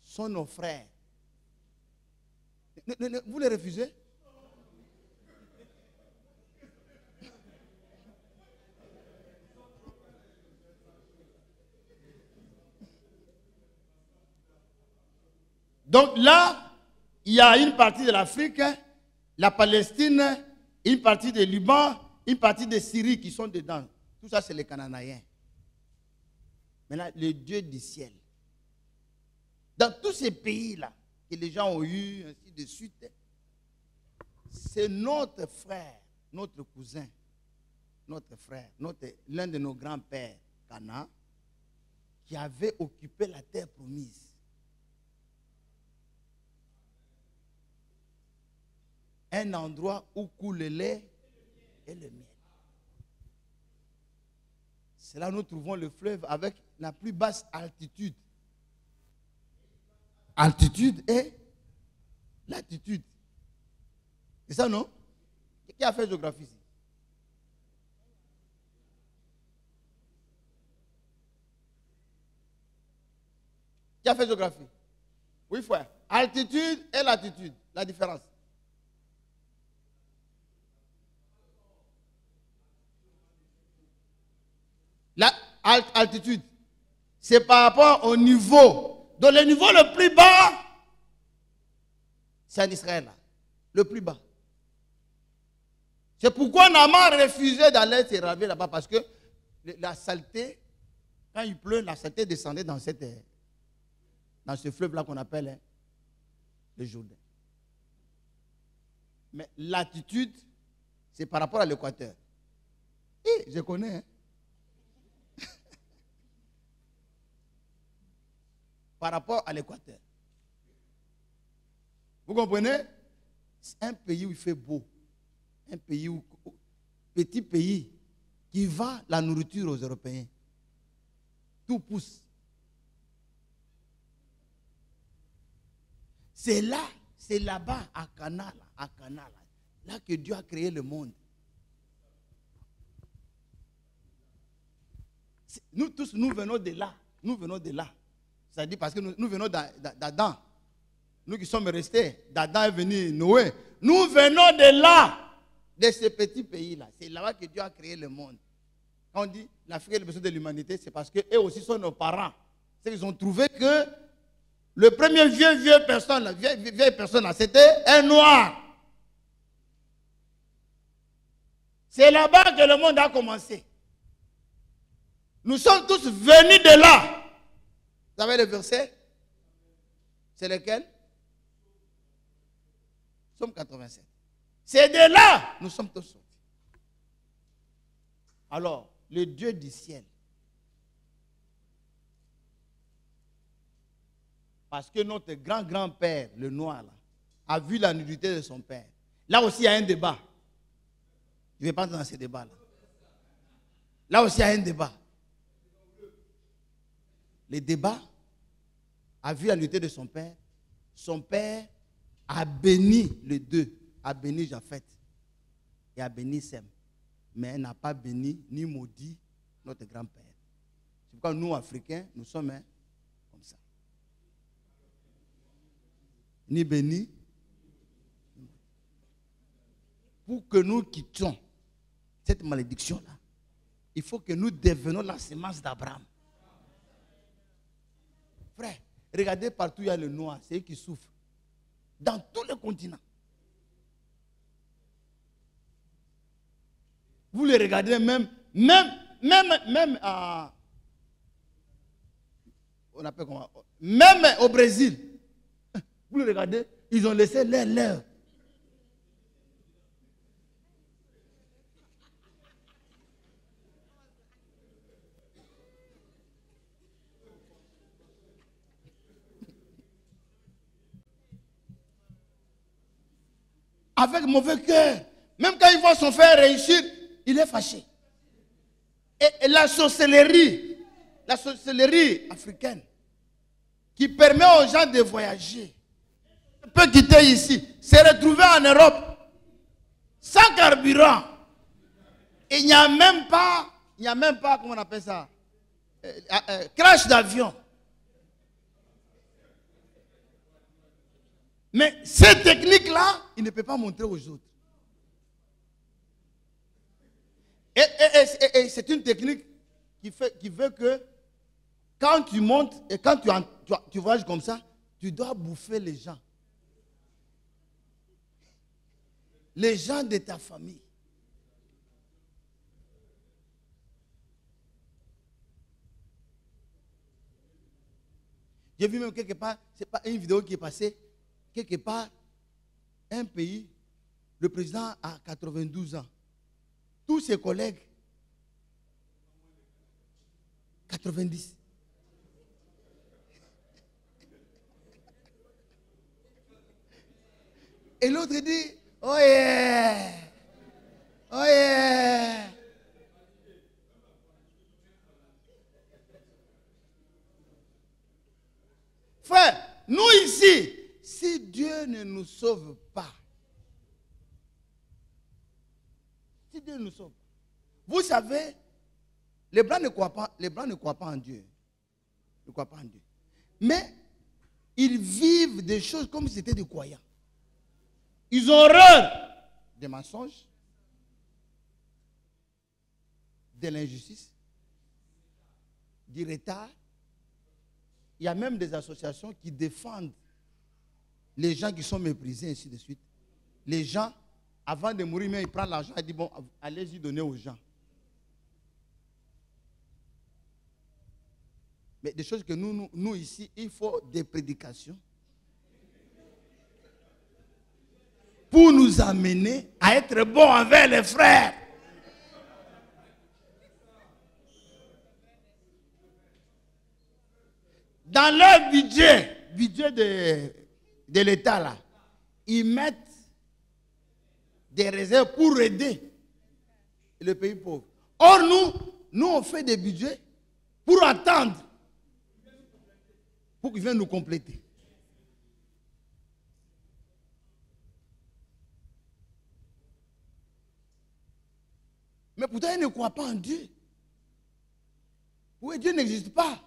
Sont nos frères. Vous les refusez? Donc là, il y a une partie de l'Afrique, la Palestine, une partie du Liban, une partie de Syrie qui sont dedans. Tout ça, c'est les Cananéens. Maintenant, le Dieu du ciel. Dans tous ces pays-là, que les gens ont eu, ainsi de suite, c'est notre frère, notre cousin, notre frère, l'un de nos grands-pères, Cana, qui avait occupé la terre promise. Un endroit où coule le lait et le miel. C'est là où nous trouvons le fleuve avec la plus basse altitude. Altitude et latitude. C'est ça, non? Qui a fait géographie ici? Qui a fait géographie? Oui, frère. Altitude et latitude. La différence. Altitude, c'est par rapport au niveau. Donc le niveau le plus bas, c'est en Israël. Là. Le plus bas. C'est pourquoi Naaman refusait d'aller se laver là-bas. Parce que la saleté, quand il pleut, la saleté descendait dans ce fleuve-là qu'on appelle le Jourdain. Mais l'altitude, c'est par rapport à l'équateur. Et je connais. Hein? Par rapport à l'équateur. Vous comprenez? C'est un pays où il fait beau. Un pays où, petit pays qui vend la nourriture aux Européens. Tout pousse. C'est là-bas, à Cana, là que Dieu a créé le monde. Nous tous, nous venons de là. Nous venons de là. C'est-à-dire parce que nous venons d'Adam. Nous qui sommes restés, d'Adam est venu Noé. Nous venons de là, de ce petit pays-là. C'est là-bas que Dieu a créé le monde. Quand on dit l'Afrique est le berceau de l'humanité, c'est parce qu'eux aussi sont nos parents. C'est qu'ils ont trouvé que le premier vieille personne, c'était un noir. C'est là-bas que le monde a commencé. Nous sommes tous venus de là. Vous avez le verset? C'est lequel? Somme 87. C'est de là nous sommes tous sortis. Alors, le Dieu du ciel, parce que notre grand-grand-père, le noir, là, a vu la nudité de son père. Là aussi, il y a un débat. Je ne vais pas entrer dans ce débat-là. Là aussi, il y a un débat. Le débat a vu la nudité de son père. Son père a béni les deux. A béni Japheth et a béni Sem. Mais n'a pas béni ni maudit notre grand-père. C'est pourquoi nous, Africains, nous sommes comme ça. Ni béni. Pour que nous quittions cette malédiction-là, il faut que nous devenions la sémence d'Abraham. Frère, regardez partout, il y a le noir, c'est eux qui souffrent. Dans tous les continents. Vous les regardez même on appelle comment? Même au Brésil. Vous les regardez, ils ont laissé l'air. Avec mauvais cœur. Même quand il voit son frère réussir, il est fâché. Et la sorcellerie africaine, qui permet aux gens de voyager, peut quitter ici, se retrouver en Europe, sans carburant. Et il n'y a même pas, comment on appelle ça, crash d'avion. Mais cette technique-là, il ne peut pas montrer aux autres. Et c'est une technique qui veut que quand tu montes et quand tu voyages comme ça, tu dois bouffer les gens. Les gens de ta famille. J'ai vu même quelque part, c'est pas une vidéo qui est passée, quelque part, un pays, le président a 92 ans. Tous ses collègues, 90. Et l'autre dit, oh yeah, oh yeah. Frère, nous ici, si Dieu ne nous sauve pas, si Dieu nous sauve, vous savez, les Blancs ne croient pas en Dieu. Ne croient pas en Dieu. Mais ils vivent des choses comme si c'était des croyants. Ils ont horreur des mensonges, de l'injustice, du retard. Il y a même des associations qui défendent les gens qui sont méprisés, ainsi de suite. Les gens, avant de mourir, mais ils prennent l'argent et disent, bon, allez-y donner aux gens. Mais des choses que nous ici, il faut des prédications pour nous amener à être bons envers les frères. Dans leur budget de l'État, là, ils mettent des réserves pour aider le pays pauvre. Or, nous on fait des budgets pour attendre, pour qu'ils viennent nous compléter. Mais pourtant, ils ne croient pas en Dieu. Oui, Dieu n'existe pas.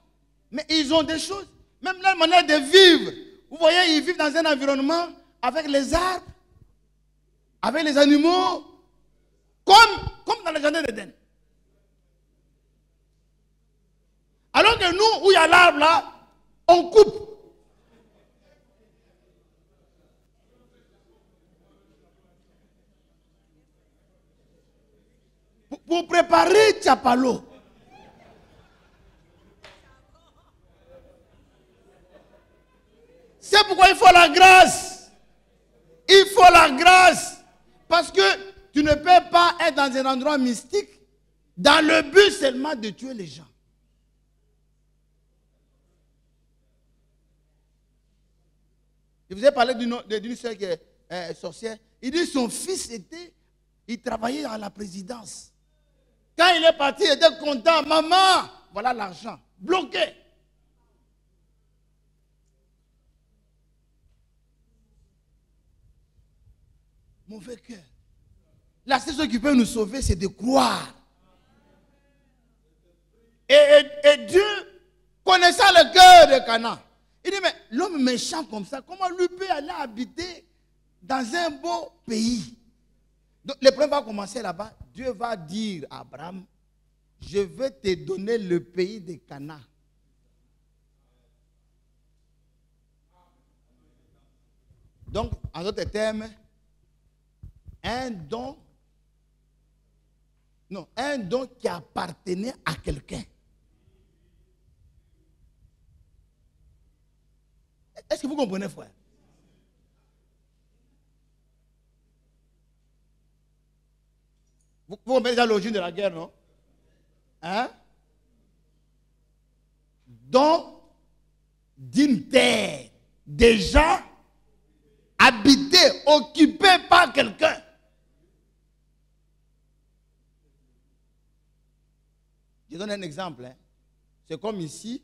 Mais ils ont des choses, même leur manière de vivre. Vous voyez, ils vivent dans un environnement avec les arbres, avec les animaux, comme dans le jardin d'Éden. Alors que nous, où il y a l'arbre là, on coupe. Pour préparer Tchapalo. C'est pourquoi il faut la grâce. Il faut la grâce. Parce que tu ne peux pas être dans un endroit mystique dans le but seulement de tuer les gens. Je vous ai parlé d'une soeur qui est sorcière. Il dit que son fils il travaillait à la présidence. Quand il est parti, il était content. Maman, voilà l'argent. Bloqué. Mauvais cœur. La seule chose qui peut nous sauver, c'est de croire. Et Dieu, connaissant le cœur de Cana, il dit, mais l'homme méchant comme ça, comment lui peut aller habiter dans un beau pays? Donc, l'épreuve va commencer là-bas. Dieu va dire à Abraham, je vais te donner le pays de Cana. Donc, en d'autres termes, un don qui appartenait à quelqu'un. Est-ce que vous comprenez, frère? Vous comprenez déjà l'origine de la guerre, non? Hein? Don d'une terre déjà habitée, occupée par quelqu'un. Je donne un exemple. Hein. C'est comme ici,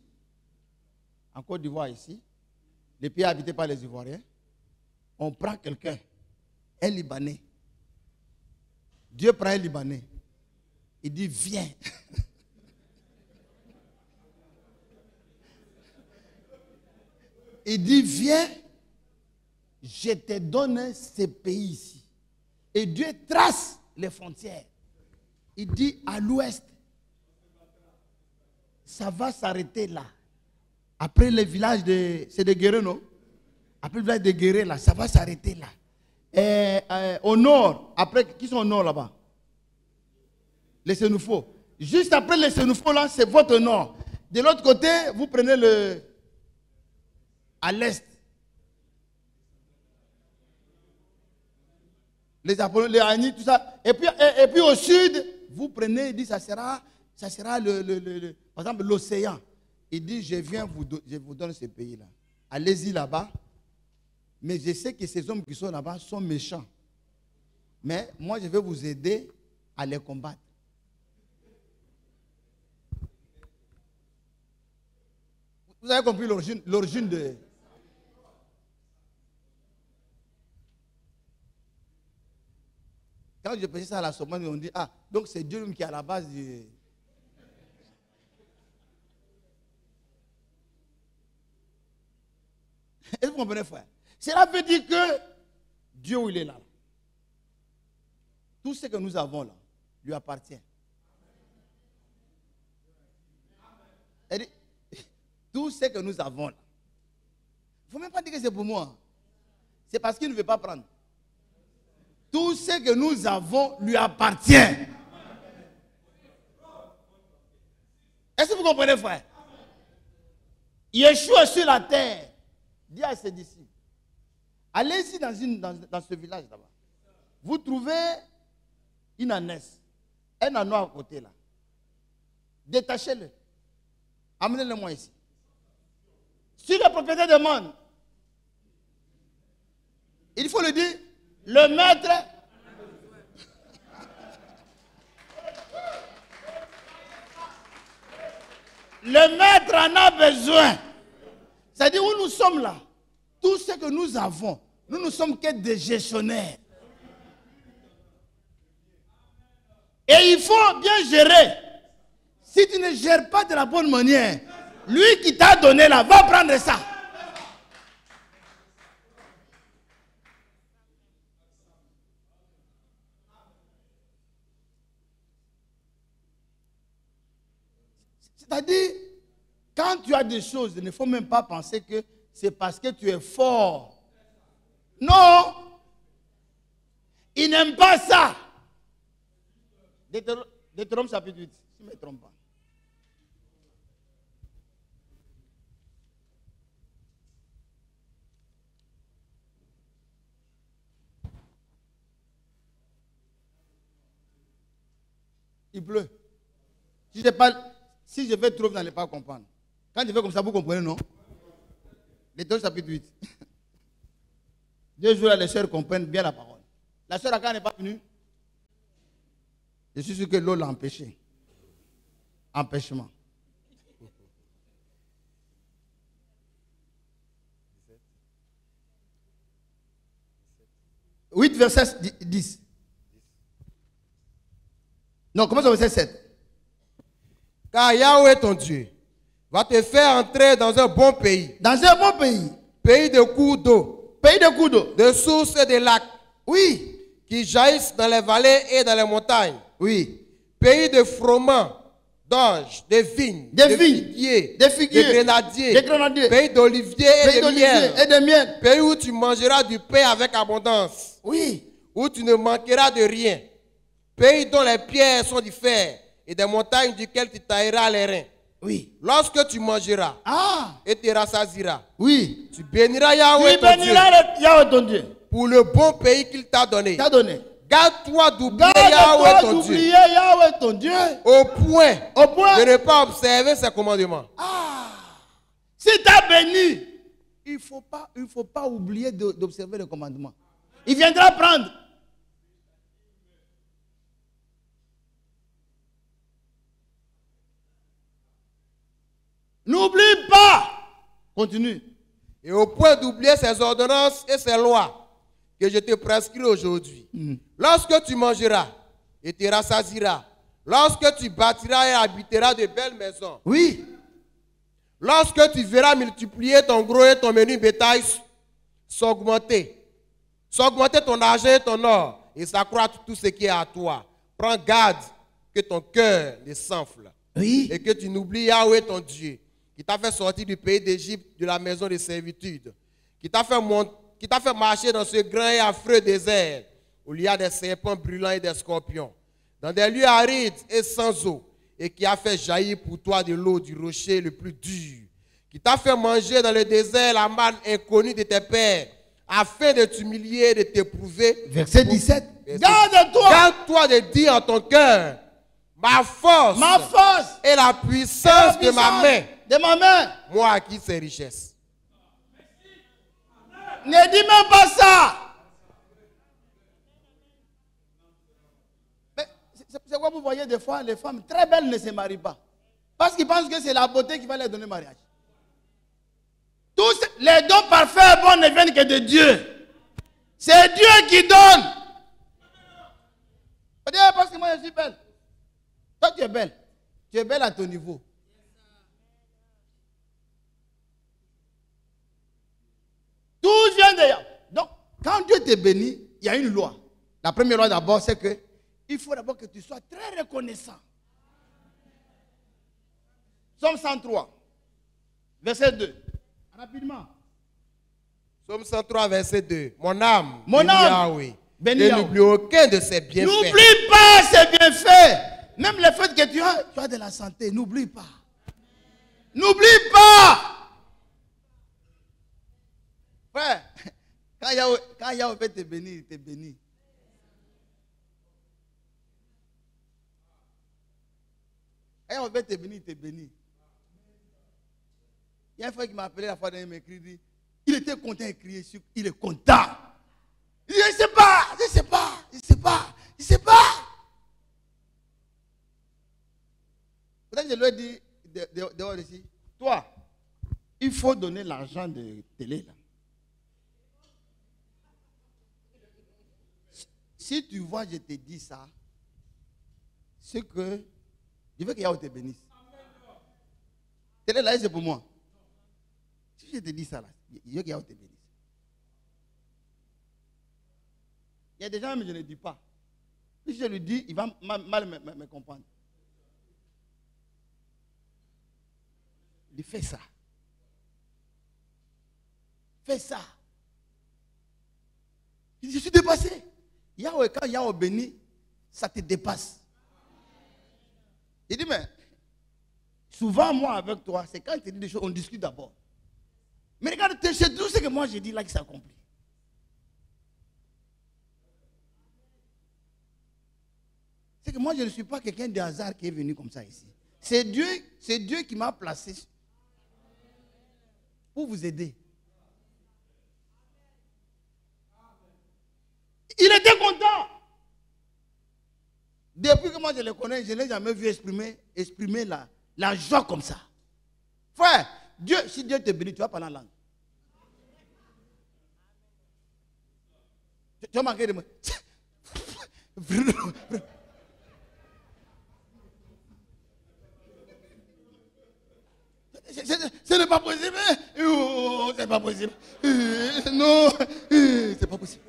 en Côte d'Ivoire, ici, les pays habités par les Ivoiriens. On prend quelqu'un, un Libanais. Dieu prend un Libanais. Il dit, viens. Il dit, viens, je te donne ce pays ici. Et Dieu trace les frontières. Il dit, à l'ouest, ça va s'arrêter là. Après le village de... C'est de Guéré, non? Après le village de Guéré, là, ça va s'arrêter là. Et, au nord, après, qui sont au nord là-bas? Les Sénoufos. Juste après les Sénoufos, là, c'est votre nord. De l'autre côté, vous prenez à l'est. Les Apollo, les Ani, tout ça. Et puis au sud, vous prenez, il dit, ça sera par exemple, l'océan. Il dit, je vous donne ce pays-là. Allez-y là-bas. Mais je sais que ces hommes qui sont là-bas sont méchants. Mais moi, je vais vous aider à les combattre. Vous avez compris l'origine de... Quand je pensais ça à la Somalie, on dit, ah, donc c'est Dieu qui est à la base du... Est-ce que vous comprenez, frère? Cela veut dire que Dieu, où il est là, tout ce que nous avons là, lui appartient. Elle dit, tout ce que nous avons là, il ne faut même pas dire que c'est pour moi. C'est parce qu'il ne veut pas prendre. Tout ce que nous avons lui appartient. Est-ce que vous comprenez, frère? Yeshua sur la terre dit à ses disciples, allez-y dans ce village là-bas. Vous trouvez une ânesse, un âneau à côté là. Détachez-le. Amenez-le-moi ici. Si le propriétaire demande, il faut le dire, le maître. Le maître en a besoin. C'est-à-dire où nous sommes là, tout ce que nous avons, nous ne sommes que des gestionnaires. Et il faut bien gérer. Si tu ne gères pas de la bonne manière, lui qui t'a donné là, va prendre ça. C'est-à-dire, quand tu as des choses, il ne faut même pas penser que c'est parce que tu es fort. Non. Il n'aime pas ça. Deutéronome chapitre 8, si je ne me trompe pas. Il pleut. Si je vais trop, vous n'allez pas comprendre. Quand je fais comme ça, vous comprenez, non? Deutéronome chapitre 8. 2 jours là, les sœurs comprennent bien la parole. La sœur Akane n'est pas venue. Je suis sûr que l'eau l'a empêché. Empêchement. 8, verset 10. Non, commence au verset 7. Car Yahweh ton Dieu va te faire entrer dans un bon pays. Dans un bon pays. Pays de cours d'eau. Pays de cours d'eau. De sources et de lacs. Oui. Qui jaillissent dans les vallées et dans les montagnes. Oui. Pays de froment, d'orge, de vignes, de figuiers, de grenadiers, pays d'oliviers et de miel. Pays où tu mangeras du pain avec abondance. Oui. Où tu ne manqueras de rien. Pays dont les pierres sont du fer et des montagnes duquel tu tailleras les reins. Oui. Lorsque tu mangeras et te rassasiras, oui. Tu béniras Yahweh ton Dieu pour le bon pays qu'il t'a donné. Garde-toi d'oublier Yahweh ton Dieu au point de ne pas observer ses commandements. Si tu as béni, il ne faut pas oublier d'observer les commandements. Il viendra prendre. N'oublie pas. Continue. Et au point d'oublier ses ordonnances et ses lois que je te prescris aujourd'hui. Lorsque tu mangeras et te rassasiras, lorsque tu bâtiras et habiteras de belles maisons. Oui. Lorsque tu verras multiplier ton gros et ton menu bétail s'augmenter ton argent et ton or et s'accroître tout ce qui est à toi. Prends garde que ton cœur ne s'enfle. Oui. Et que tu n'oublies Yahweh ton Dieu, qui t'a fait sortir du pays d'Égypte, de la maison de servitude, qui t'a fait marcher dans ce grand et affreux désert, où il y a des serpents brûlants et des scorpions, dans des lieux arides et sans eau, et qui a fait jaillir pour toi de l'eau du rocher le plus dur, qui t'a fait manger dans le désert la manne inconnue de tes pères, afin de t'humilier et de t'éprouver. Verset 17. Garde-toi de dire en ton cœur, ma force et la puissance de ma main. Moi à qui ces richesses. Ne dis même pas ça. Mais c'est quoi vous voyez des fois les femmes très belles ne se marient pas. Parce qu'ils pensent que c'est la beauté qui va leur donner mariage. Tous les dons parfaits et bons ne viennent que de Dieu. C'est Dieu qui donne. Parce que moi je suis belle. Toi tu es belle. Tu es belle à ton niveau. Tout vient de Yahweh. Donc, quand Dieu te bénit, il y a une loi. La première loi d'abord, c'est que il faut d'abord que tu sois très reconnaissant. Psaume 103, verset 2. Rapidement. Psaume 103, verset 2. Mon âme, Mon bénis âme, Yahweh. bénis Et Yahweh. n'oublie aucun de ses bienfaits. N'oublie pas ses bienfaits. Même le fait que tu as de la santé, n'oublie pas. N'oublie pas. Frère, quand Yahweh veut te bénir, il te bénit. Quand Yahweh veut te bénir, il te bénit. Il y a un frère qui m'a appelé la fois dernière, il m'a écrit, dit, il était content, il criait, il est content. Il dit, je ne sais pas, je ne sais pas, je ne sais pas, je ne sais pas. Peut-être que je lui ai dit, dehors ici, toi, il faut donner l'argent de télé là. Si tu vois, je te dis ça, c'est que je veux que Yahweh te bénisse. Télé là, c'est pour moi. Si je te dis ça là, je veux que Yahweh te bénisse. Il y a des gens, mais je ne dis pas. Si je lui dis, il va mal me comprendre. Il dit, fais ça. Fais ça. Il dit, je suis dépassé. Yahweh, quand Yahweh bénit, ça te dépasse. Il dit, mais souvent, moi, avec toi, c'est quand tu dis des choses, on discute d'abord. Mais regarde, c'est tout ce que moi j'ai dit là qui s'accomplit. C'est que moi, je ne suis pas quelqu'un de hasard qui est venu comme ça ici. C'est Dieu qui m'a placé pour vous aider. Il était content. Depuis que moi je le connais, je ne l'ai jamais vu exprimer la joie comme ça. Frère, si Dieu te bénit, tu vas parler en langue. Tu vas manquer de moi. Ce n'est pas possible. C'est pas possible. Non, c'est pas possible.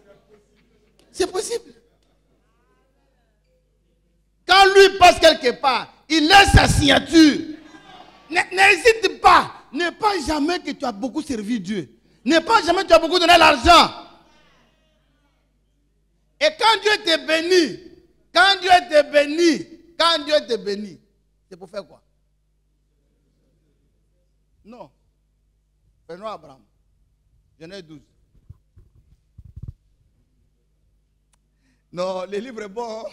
C'est possible. Quand lui passe quelque part, il laisse sa signature. N'hésite pas. Ne pense jamais que tu as beaucoup servi Dieu. Ne pense jamais que tu as beaucoup donné l'argent. Et quand Dieu te bénit, c'est pour faire quoi? Non. Prenons Abraham. Genèse 12. Non, le livre est bon.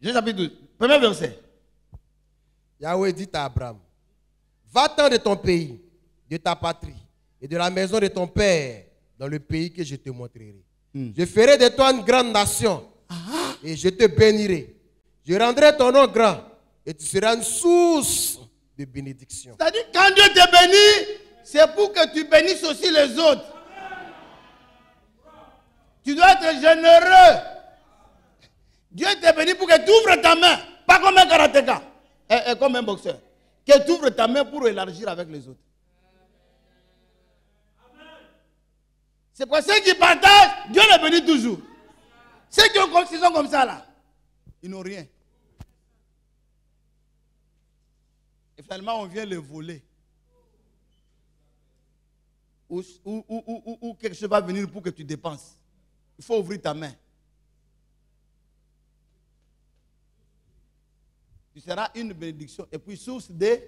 Genèse chapitre 12. Premier verset. Yahweh dit à Abraham, va-t'en de ton pays, de ta patrie et de la maison de ton père dans le pays que je te montrerai. Je ferai de toi une grande nation et je te bénirai. Je rendrai ton nom grand et tu seras une source de bénédiction. C'est-à-dire, quand Dieu te bénit, c'est pour que tu bénisses aussi les autres. Tu dois être généreux. Dieu te bénit pour que tu ouvres ta main. Pas comme un karatéka, comme un boxeur. Que tu ouvres ta main pour élargir avec les autres. C'est pour ceux qui partagent, Dieu les bénit toujours. Ceux qui sont comme ça là, ils n'ont rien. Et finalement, on vient les voler. Ou quelque chose va venir pour que tu dépenses. Il faut ouvrir ta main. Tu seras une bénédiction. Et puis, source de...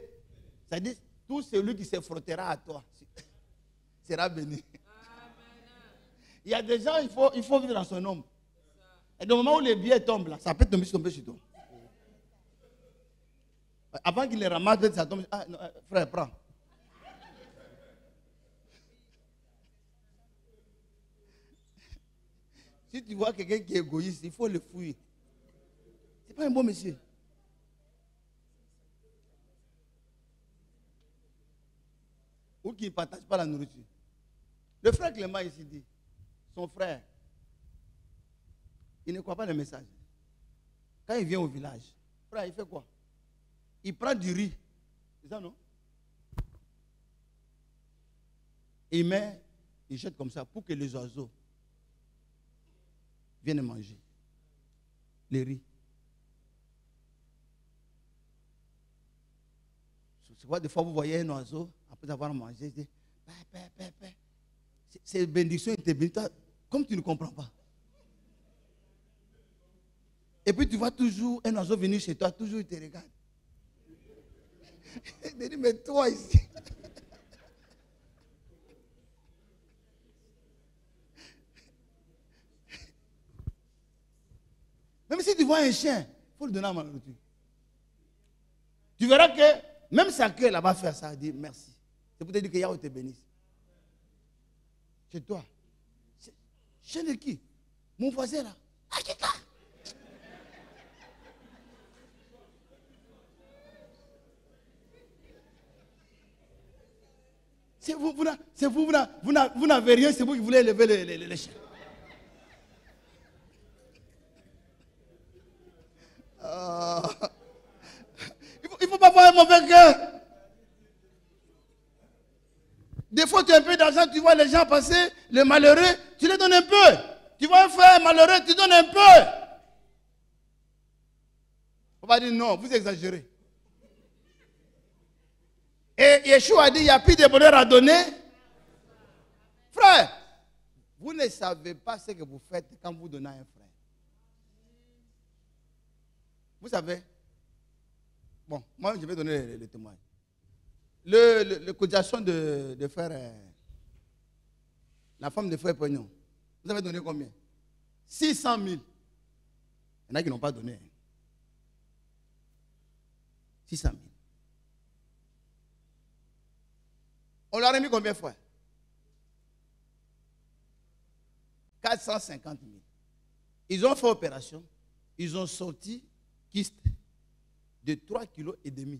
C'est-à-dire, tout celui qui se frottera à toi sera béni. Il y a des gens, il faut vivre dans son ombre. Et au moment où les billets tombent, là, ça peut tomber sur toi. Avant qu'il les ramasse, ça tombe. Ah, non, frère, prends. Si tu vois quelqu'un qui est égoïste, il faut le fouiller. Ce n'est pas un bon monsieur. Ou qui ne partage pas la nourriture. Le frère Clément ici dit, son frère, il ne croit pas le message. Quand il vient au village, frère, il fait quoi? Il prend du riz C'est ça, non? Il jette comme ça pour que les oiseaux viennent manger les riz. C'est quoi, des fois vous voyez un oiseau, après avoir mangé, il dit, c'est bénédiction, il te bénit. Comme tu ne comprends pas. Et puis tu vois toujours un oiseau venir chez toi, toujours il te regarde. Il te dit, mais toi ici. Même si tu vois un chien, il faut le donner à ma nourriture. Tu verras que même sa queue là-bas faire ça, dit merci. C'est pour te dire que Yahweh te bénisse. Chez toi. Chien de qui? Mon voisin là. Akita. C'est vous n'avez rien, c'est vous qui voulez élever les chiens. Il ne faut pas avoir un mauvais cœur. Des fois, tu as un peu d'argent, tu vois les gens passer, les malheureux, tu les donnes un peu. Tu vois un frère malheureux, tu donnes un peu. On va dire non, vous exagérez. Et Yeshua a dit, il n'y a plus de bonheur à donner. Frère, vous ne savez pas ce que vous faites quand vous donnez à un frère. Vous savez, bon, moi je vais donner le témoin. Le cotisation de frère, la femme de frère Pognon, vous avez donné combien? 600 000. Il y en a qui n'ont pas donné. 600 000. On leur a remis combien, frère? 450 000. Ils ont fait opération. Ils ont sorti kyste de 3,5 kg.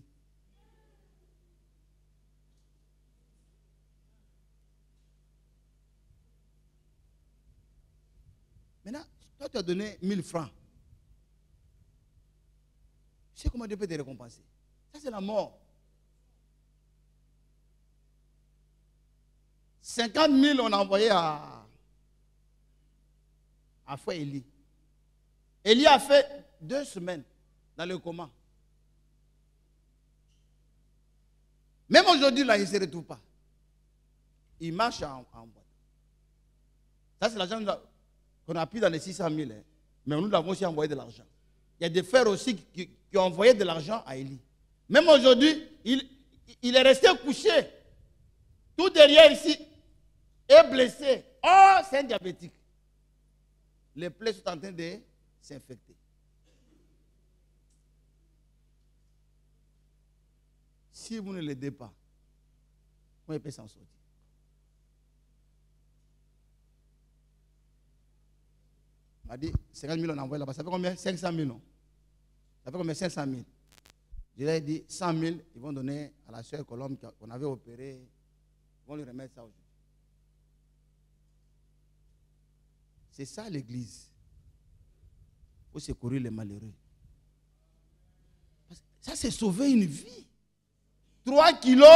Maintenant, toi, tu as donné 1000 francs. Tu sais comment Dieu peut te récompenser? Ça, c'est la mort. 50 000, on a envoyé à frère Élie. Élie a fait 2 semaines dans le coma. Même aujourd'hui, là, il ne se retrouve pas. Il marche en boîte. Ça, c'est l'argent qu'on a pris dans les 600 000. Hein. Mais nous l'avons aussi envoyé de l'argent. Il y a des frères aussi qui ont envoyé de l'argent à Élie. Même aujourd'hui, il est resté couché. Tout derrière ici est blessé. Oh, c'est un diabétique. Les plaies sont en train de s'infecter. Si vous ne l'aidez pas, comment il peut s'en sortir? On m'a dit 50 000 on a envoyé là-bas. Ça fait combien? 500 000, non? Ça fait combien? 500 000. Je leur ai dit 100 000, ils vont donner à la sœur Colombe qu'on avait opérée. Ils vont lui remettre ça aujourd'hui. C'est ça l'église. Il faut secourir les malheureux. Ça, c'est sauver une vie. 3 kilos,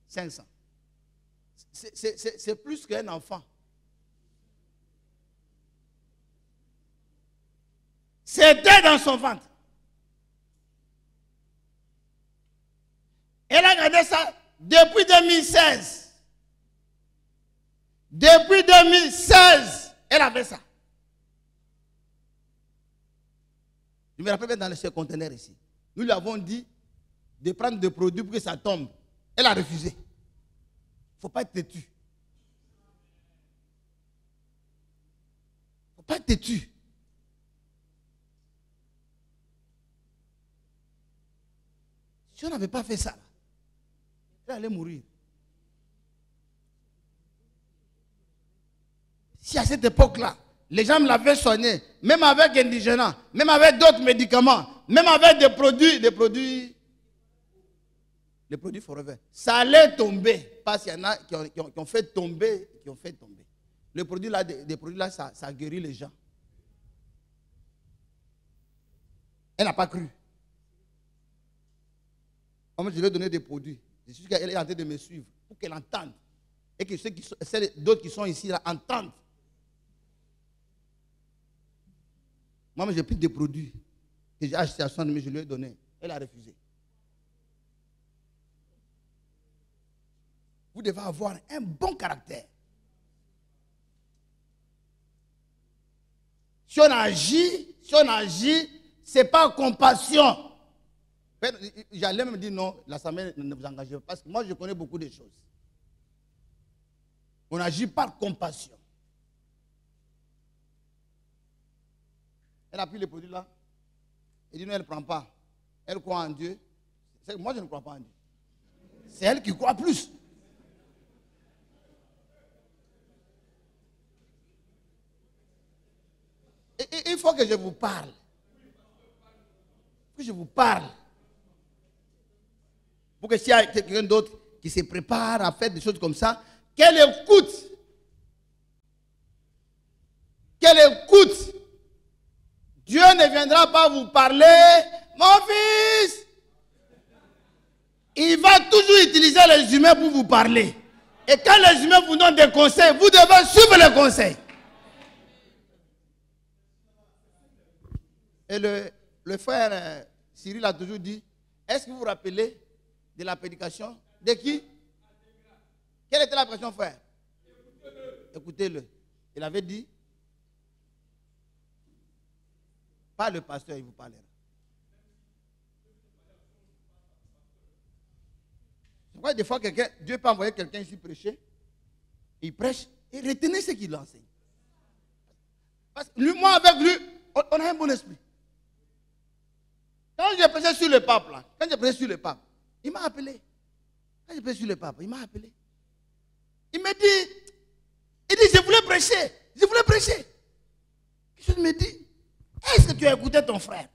500. C'est plus qu'un enfant. C'était dans son ventre. Elle a gardé ça depuis 2016. Depuis 2016, elle avait ça. Je me rappelle bien dans ce conteneur ici. Nous lui avons dit de prendre des produits pour que ça tombe. Elle a refusé. Il ne faut pas être têtu. Il ne faut pas être têtu. Si on n'avait pas fait ça, elle allait mourir. Si à cette époque-là, les gens me l'avaient soigné, même avec indigénat, même avec d'autres médicaments, même avec des produits forever, ça allait tomber. Parce qu'il y en a qui ont fait tomber, Les produits là, ça guérit les gens. Elle n'a pas cru. Moi, je lui ai donné des produits. Je suis sûr qu'elle est en train de me suivre pour qu'elle entende. Et que d'autres qui sont ici là, entendent. Moi, j'ai pris des produits que j'ai achetés à son ami, je lui ai donné. Elle a refusé. Vous devez avoir un bon caractère. Si on agit, ce n'est pas compassion. J'allais me dire non, l'Assemblée ne vous engagez pas. Parce que moi, je connais beaucoup de choses. On agit par compassion. Elle a pris les produits là. Elle dit non, elle ne prend pas. Elle croit en Dieu. Moi, je ne crois pas en Dieu. C'est elle qui croit plus. Et il faut que je vous parle. Que je vous parle. Pour que s'il y a quelqu'un d'autre qui se prépare à faire des choses comme ça, qu'elle écoute. Qu'elle écoute. Dieu ne viendra pas vous parler, mon fils. Il va toujours utiliser les humains pour vous parler. Et quand les humains vous donnent des conseils, vous devez suivre les conseils. Et le frère Cyril a toujours dit, est-ce que vous vous rappelez de la prédication? De qui? Quelle était la prédication, frère? Écoutez-le. Il avait dit, pas le pasteur, il vous parlera. C'est pourquoi des fois, Dieu peut envoyer quelqu'un ici prêcher, il prêche, et retenez ce qu'il enseigne. Parce que lui, moi, avec lui, on a un bon esprit. Quand j'ai prêché sur le pape, là, il m'a appelé. Quand j'ai prêché sur le pape, il m'a appelé. Il m'a dit, je voulais prêcher. Je me dis, est-ce que tu as écouté ton frère?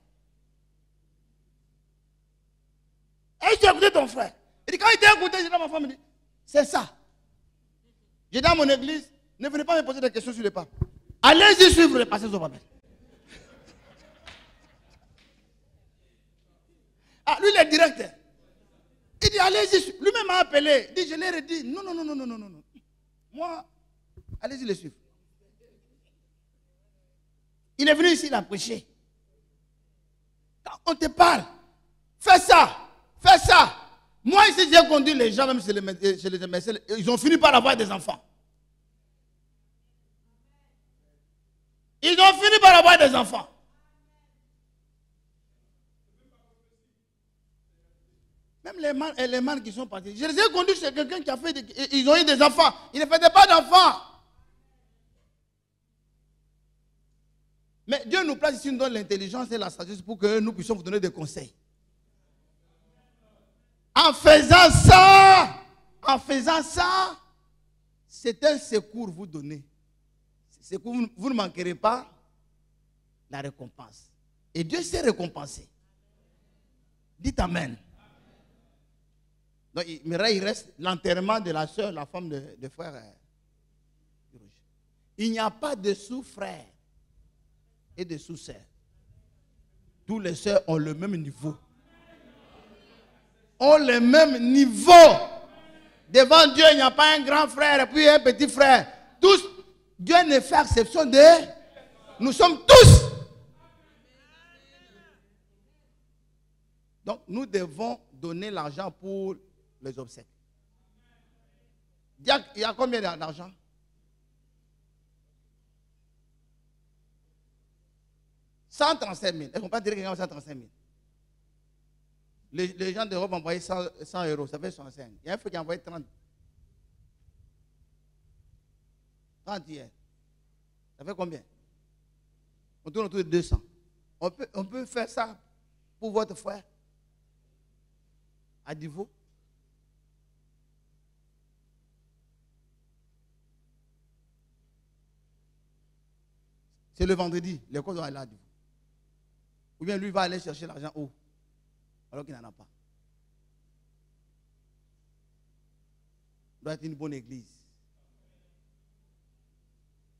Est-ce que tu as écouté ton frère? Il dit, quand il t'a écouté, j'ai dit à ma femme, il dit, c'est ça. J'ai dit à mon église, ne venez pas me poser des questions sur le pape. Allez-y suivre le pasteur Zobabel. Ah, lui, il est directeur. Il dit, allez-y. Lui-même m'a appelé. Il dit, je l'ai redit. Non. Moi, allez-y le suivre. Il est venu ici, il a prêché. Quand on te parle, fais ça. Moi, ici, j'ai conduit les gens, même chez les médecins, ils ont fini par avoir des enfants. Même les mâles qui sont partis. Je les ai conduits chez quelqu'un qui a fait ils ont eu des enfants. Ils ne faisaient pas d'enfants. Mais Dieu nous place ici, nous donne l'intelligence et la sagesse pour que nous puissions vous donner des conseils. En faisant ça, c'est un secours vous donner. Vous ne manquerez pas la récompense. Et Dieu sait récompenser. Dites Amen. Donc, il reste l'enterrement de la soeur, la femme de frère. Il n'y a pas de sous-frères et de sous-sœurs. Tous les sœurs ont le même niveau. Devant Dieu, il n'y a pas un grand frère et puis un petit frère. Tous, Dieu ne fait exception de... Nous sommes tous. Donc, nous devons donner l'argent pour les obsèques. Il y a combien d'argent? « 135 000. Est-ce qu'on peut dire qu'il y a 135 000? Les gens d'Europe ont envoyé 100 euros, ça fait 65. Il y a un frère qui a envoyé 30. 30 hier. Ça fait combien? On tourne autour de 200. On peut faire ça pour votre frère à Divo. C'est le vendredi, l'école doit aller à Divo. Ou bien lui va aller chercher l'argent où? Alors qu'il n'en a pas. Il doit être une bonne église.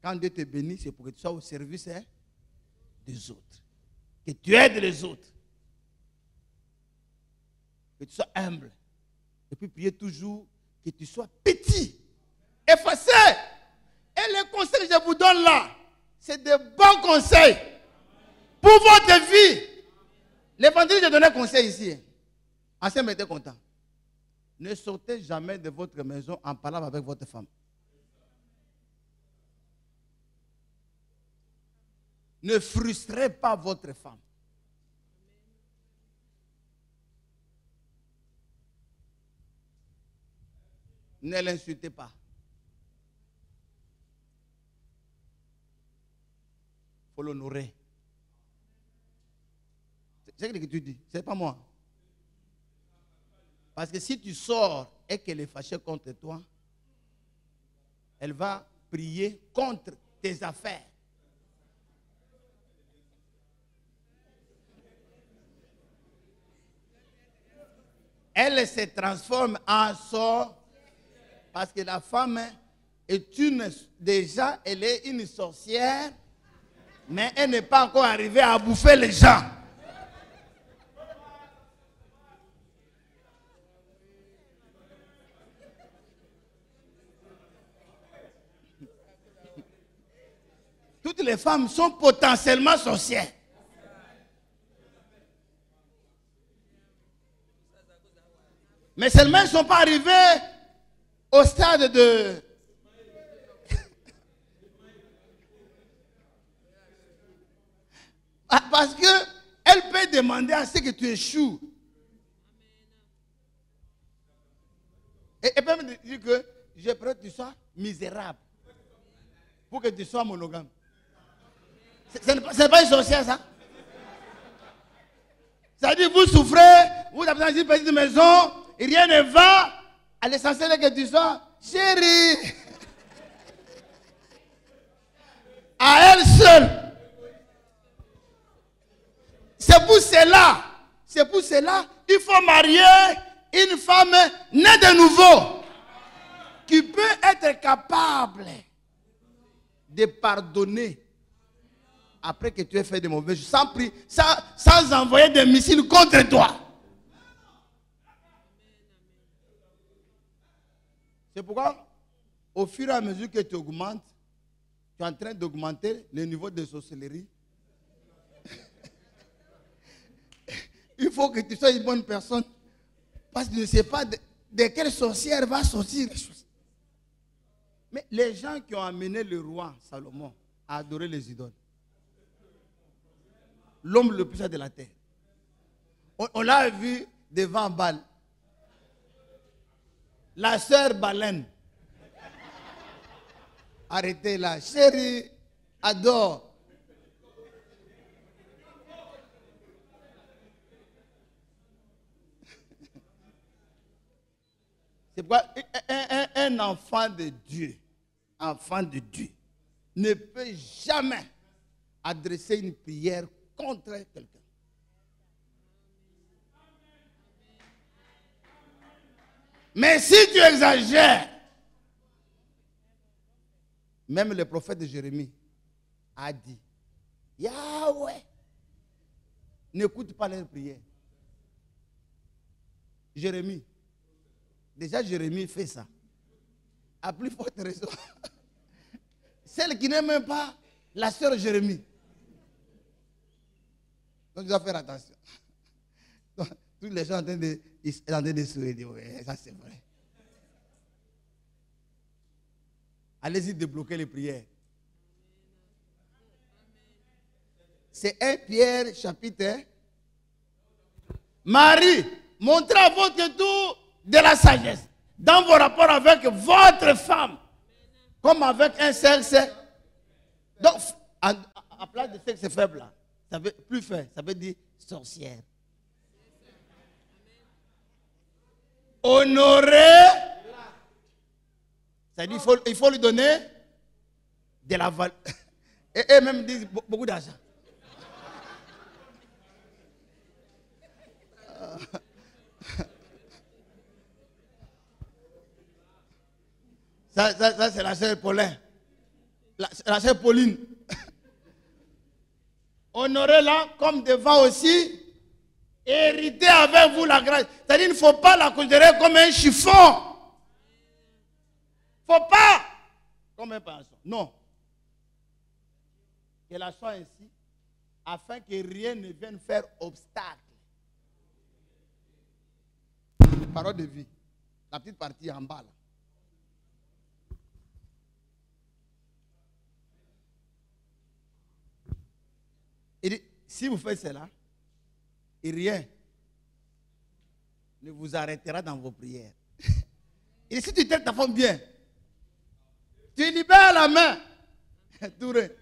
Quand Dieu te bénit, c'est pour que tu sois au service des autres. Que tu aides les autres. que tu sois humble. Et puis prier toujours que tu sois petit, effacé. Et les conseils que je vous donne là, c'est de bons conseils pour votre vie. L'évangile, j'ai donné un conseil ici. Ancien m'était content. Ne sortez jamais de votre maison en parlant avec votre femme. Ne frustrez pas votre femme. Ne l'insultez pas. Il faut l'honorer. C'est ce que tu dis, ce n'est pas moi. Parce que si tu sors et qu'elle est fâchée contre toi, elle va prier contre tes affaires. Elle se transforme en sorcière. Parce que la femme est déjà, elle est une sorcière, mais elle n'est pas encore arrivée à bouffer les gens. Toutes les femmes sont potentiellement sorcières. Mais seulement elles ne sont pas arrivées au stade de... Parce qu'elle peut demander à ce que tu échoues. Et elle peut me dire que je préfère que tu sois misérable pour que tu sois monogame. Ce n'est pas une sorcière, ça. Ça dit, vous souffrez, vous avez dans une petite maison, et rien ne va. À l'essentiel est que tu sois chérie. À elle seule. C'est pour cela, il faut marier une femme née de nouveau, qui peut être capable de pardonner après que tu aies fait de mauvais choses, sans envoyer des missiles contre toi. C'est pourquoi, au fur et à mesure que tu augmentes, tu es en train d'augmenter le niveau de sorcellerie. Il faut que tu sois une bonne personne, parce que tu ne sais pas de quelle sorcière va sortir les choses. Mais les gens qui ont amené le roi Salomon à adorer les idoles, l'homme le plus puissant de la terre, on l'a vu devant Baal. La sœur baleine. Arrêtez là. Chérie, adore. C'est pourquoi un enfant de Dieu, ne peut jamais adresser une prière contre quelqu'un. Mais si tu exagères, même le prophète de Jérémie a dit, Yahweh, n'écoute pas leurs prières. Jérémie, déjà Jérémie fait ça. À plus forte raison. Celle qui n'aime même pas la sœur Jérémie. Donc tu dois faire attention. Donc, tous les gens sont en train de sourire. Ouais, ça c'est vrai. Allez-y débloquer les prières. C'est 1 Pierre chapitre 1. Marie, montrez à votre tour de la sagesse dans vos rapports avec votre femme, comme avec un sexe. Donc, à place de sexe faible, là, ça veut plus faible, ça veut dire sorcière. Honorer, ça dit il faut lui donner de la valeur. Et même disent beaucoup d'argent. Ça c'est la sœur Pauline. La sœur Pauline. Honorez-la comme devant aussi Héritez avec vous la grâce. C'est-à-dire qu'il ne faut pas la considérer comme un chiffon. Il ne faut pas. Comme un pinceau. Non. Qu'elle la soit ainsi, afin que rien ne vienne faire obstacle. Parole de vie. La petite partie en bas là. Il dit, si vous faites cela, et rien ne vous arrêtera dans vos prières. Et si tu traites ta femme bien, tu libères la main. Touré.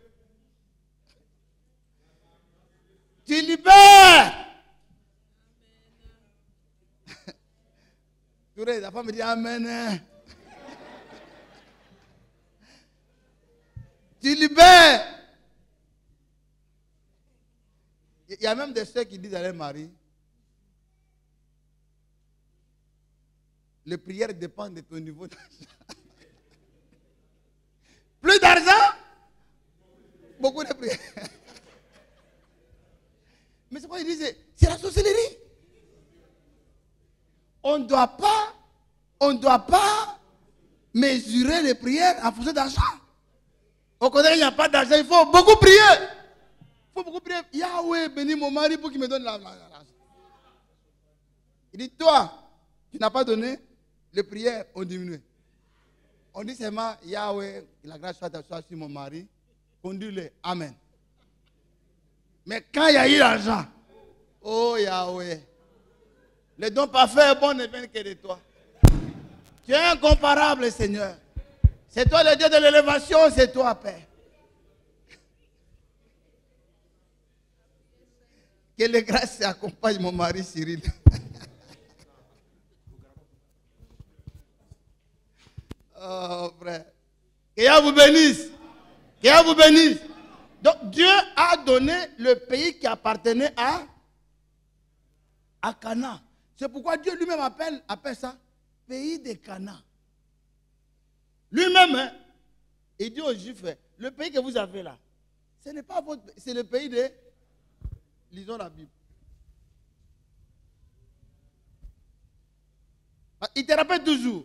Tu libères. Touré, la femme me dit Amen. Tu libères. Il y a même des soeurs qui disent à leur mari, les prières dépendent de ton niveau d'argent. Plus d'argent, beaucoup de prières. Mais c'est quoi ils disent? C'est la sorcellerie. On ne doit pas mesurer les prières en fonction d'argent. Au contraire, il n'y a pas d'argent, il faut beaucoup prier. Il faut beaucoup prier. Yahweh, bénis mon mari pour qu'il me donne l'argent. Il dit, toi, tu n'as pas donné, les prières ont diminué. On dit seulement, Yahweh, la grâce soit sur mon mari, conduis-le. Amen. Mais quand il y a eu l'argent, oh Yahweh, les dons parfaits bons ne viennent que de toi. Tu es incomparable, Seigneur. C'est toi le Dieu de l'élévation, c'est toi, Père. Que les grâces accompagnent mon mari Cyril. Oh, frère. Que Dieu vous bénisse. Que Dieu vous bénisse. Donc, Dieu a donné le pays qui appartenait à Canaan. C'est pourquoi Dieu lui-même appelle ça pays de Canaan. Lui-même, hein, il dit aux Juifs, le pays que vous avez là, ce n'est pas votre pays, c'est le pays de... Lisons la Bible. Il te rappelle toujours.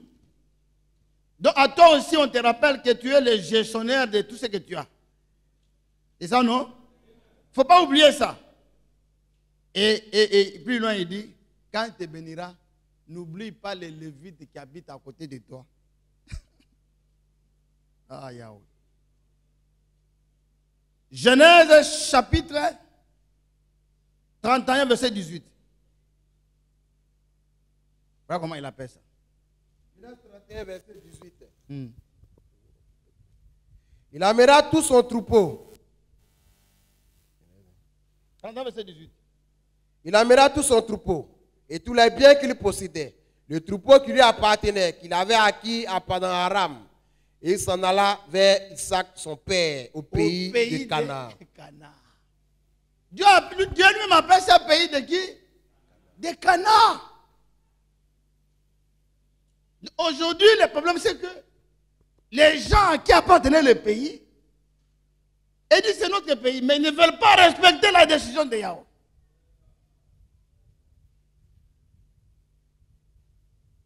Donc à toi aussi, on te rappelle que tu es le gestionnaire de tout ce que tu as. C'est ça, non? Il ne faut pas oublier ça. Et plus loin, il dit, quand il te bénira, n'oublie pas les Lévites qui habitent à côté de toi. Ah, Yahweh. Genèse chapitre 31, verset 18. Voilà comment il appelle ça. Genèse 31, verset 18. Il amènera tout son troupeau. 31, verset 18. Il amènera tout son troupeau et tous les biens qu'il possédait. Le troupeau qui lui appartenait, qu'il avait acquis à Padan Aram. Et il s'en alla vers Isaac, son père, au pays de Canaan. Dieu lui-même appelle ça pays de qui? De Canaan. Aujourd'hui, le problème, c'est que les gens qui appartenaient le pays, ils disent c'est notre pays, mais ils ne veulent pas respecter la décision de Yahweh.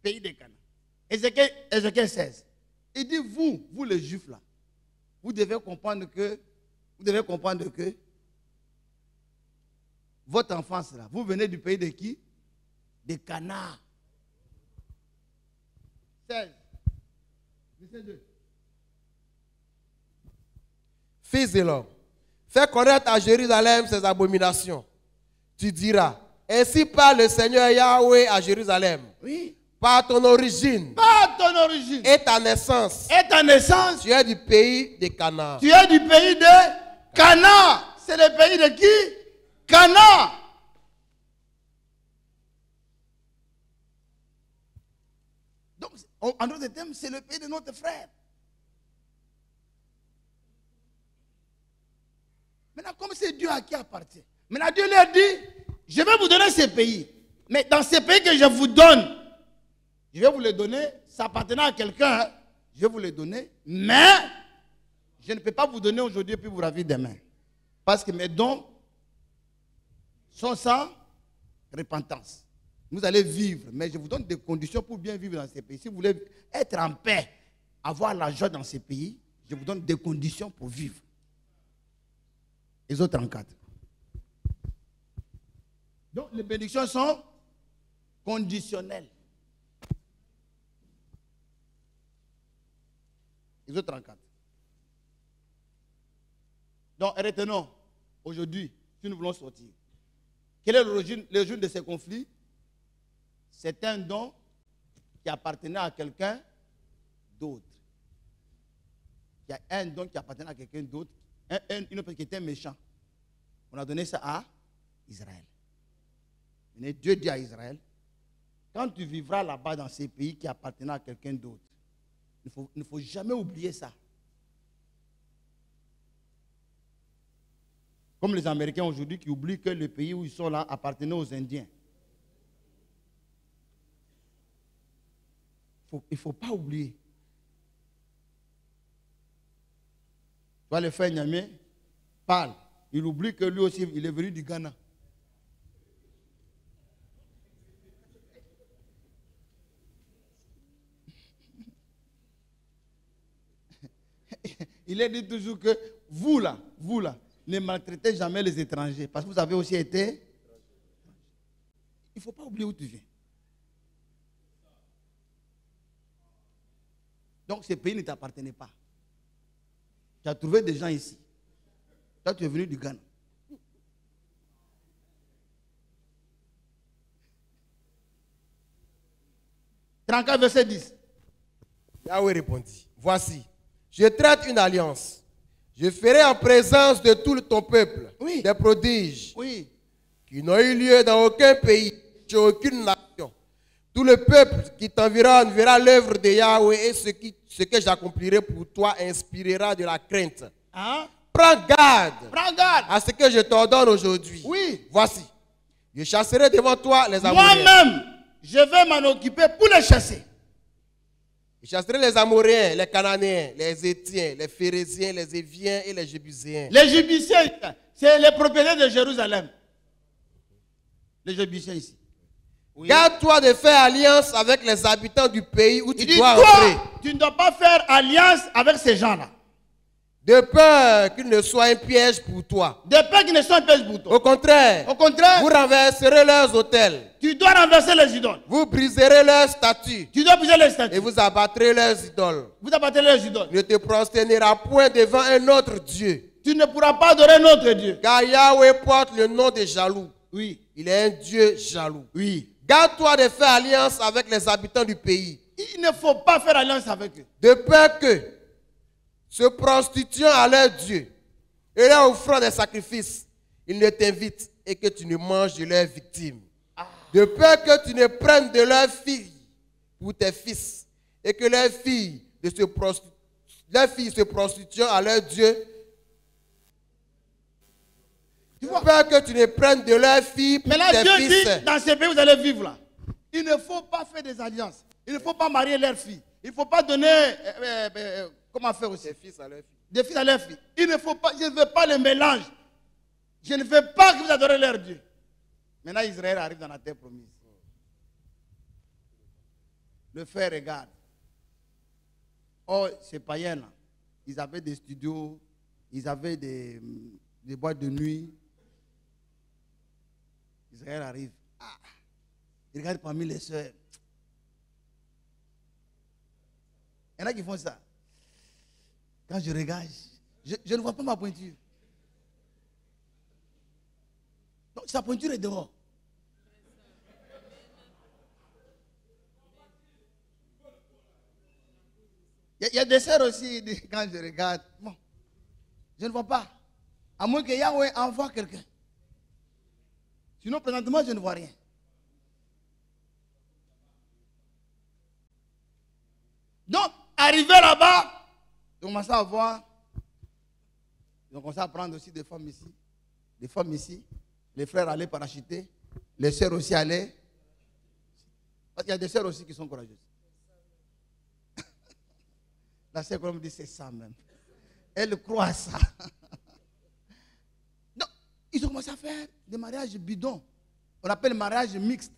Pays de Canaan. Ézéchiel 16. Il dit, vous les Juifs là, vous devez comprendre que votre enfance là, vous venez du pays de qui? De Canaan. 16. Verset 2. Fils de l'homme, fais connaître à Jérusalem ses abominations. Tu diras, ainsi parle le Seigneur Yahweh à Jérusalem. Oui. Par ton origine. Par ton origine. Et ta naissance. Et ta naissance. Tu es du pays de Canaan. Tu es du pays de Canaan. C'est le pays de qui? Canaan. Donc, en d'autres termes, c'est le pays de notre frère. Maintenant, comme c'est Dieu à qui appartient. Maintenant, Dieu leur dit, je vais vous donner ces pays. Mais dans ces pays que je vous donne, je vais vous les donner, ça appartenait à quelqu'un, hein? Je vais vous les donner, mais je ne peux pas vous donner aujourd'hui puis vous ravir demain. Parce que mes dons sont sans repentance. Vous allez vivre, mais je vous donne des conditions pour bien vivre dans ces pays. Si vous voulez être en paix, avoir la joie dans ces pays, je vous donne des conditions pour vivre. Exode 34. Donc, les bénédictions sont conditionnelles. Exode 34. Donc, retenons, aujourd'hui, si nous voulons sortir, quelle est l'origine de ces conflits? C'est un don qui appartenait à quelqu'un d'autre. Il y a un don qui appartenait à quelqu'un d'autre, une autre qui était méchant. On a donné ça à Israël. Mais Dieu dit à Israël, quand tu vivras là-bas dans ces pays qui appartiennent à quelqu'un d'autre, il ne faut jamais oublier ça. Comme les Américains aujourd'hui qui oublient que le pays où ils sont là appartenait aux Indiens. Il ne faut pas oublier. Tu vois, le frère Niamé parle. Il oublie que lui aussi, il est venu du Ghana. Il a dit toujours que vous là, ne maltraitez jamais les étrangers. Parce que vous avez aussi été. Il ne faut pas oublier où tu viens. Donc, ce pays ne t'appartenait pas. Tu as trouvé des gens ici. Toi, tu es venu du Ghana. « 34, verset 10. » Yahweh répondit, voici, je traite une alliance. Je ferai en présence de tout ton peuple des prodiges qui n'ont eu lieu dans aucun pays, chez aucune nation. Tout le peuple qui t'environne verra l'œuvre de Yahweh et ce que j'accomplirai pour toi inspirera de la crainte. Hein? Prends garde À ce que je t'ordonne aujourd'hui. Oui. Voici, je chasserai devant toi les Amoréens. Moi-même, je vais m'en occuper pour les chasser. Je chasserai les Amoréens, les Cananéens, les Étiens, les Phéréziens, les Éviens et les Jébuséens. Les Jébusiens, c'est les propriétaires de Jérusalem. Les Jébusiens ici. Oui. Garde-toi de faire alliance avec les habitants du pays où tu dois toi, entrer. Tu ne dois pas faire alliance avec ces gens-là. De peur qu'il ne soit un piège pour toi. De peur qu'ils ne soient un piège pour toi. Au contraire, vous renverserez leurs autels. Tu dois renverser les idoles. Vous briserez leurs statues. Tu dois briser les statues. Et vous abattrez leurs idoles. Vous abattrez leurs idoles. Tu ne te prosterneras point devant un autre Dieu. Tu ne pourras pas adorer un autre Dieu. Car Yahweh porte le nom de jaloux. Oui. Il est un Dieu jaloux. Oui. Garde-toi de faire alliance avec les habitants du pays. Il ne faut pas faire alliance avec eux. De peur que, se prostituant à leur Dieu et leur offrant des sacrifices, ils ne t'invitent et que tu ne manges de leurs victimes. De peur que tu ne prennes de leurs filles pour tes fils et que leurs filles se prostituant à leur Dieu. De peur que tu ne prennes de leurs filles pour mais là, tes Dieu fils. dit, dans ces pays où vous allez vivre là, il ne faut pas faire des alliances. Il ne faut pas marier leurs filles. Il ne faut pas donner, comment faire aussi? Des fils à leurs filles. Des fils à leurs filles. Il ne faut pas, je ne veux pas le mélange. Je ne veux pas que vous adorez leur Dieu. Maintenant, Israël arrive dans la terre promise. Le frère regarde. Oh, ces païens-là, ils avaient des studios, ils avaient des boîtes de nuit. Israël arrive. Ah, il regarde parmi les soeurs. Il y en a qui font ça. Quand je regarde, je ne vois pas ma pointure. Donc, sa pointure est dehors. Il y a des sœurs aussi, quand je regarde, bon, je ne vois pas. À moins que Yahweh envoie quelqu'un. Sinon, présentement, je ne vois rien. Donc, arrivé là-bas, ils ont commencé à voir. Ils ont commencé à prendre aussi des femmes ici. Des femmes ici. Les frères allaient parachuter. Les sœurs aussi allaient. Parce qu'il y a des sœurs aussi qui sont courageuses. La sœur me dit, c'est ça même. Elle croit à ça. Donc, ils ont commencé à faire des mariages bidons. On appelle mariage mixte.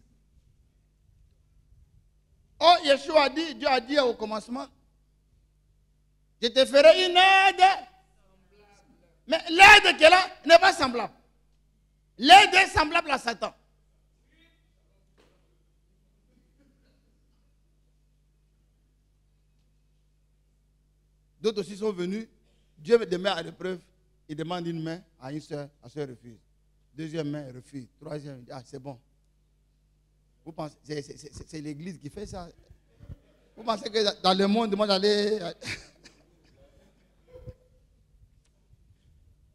Oh, Yeshua a dit, Dieu a dit au commencement, je te ferai une aide. Mais l'aide qu'elle a n'est pas semblable. L'aide est semblable à Satan. D'autres aussi sont venus. Dieu me met à l'épreuve. Il demande une main à une soeur. La soeur refuse. Deuxième main, elle refuse. Troisième, il dit, ah, c'est bon. Vous pensez, c'est l'église qui fait ça. Vous pensez que dans le monde, moi j'allais.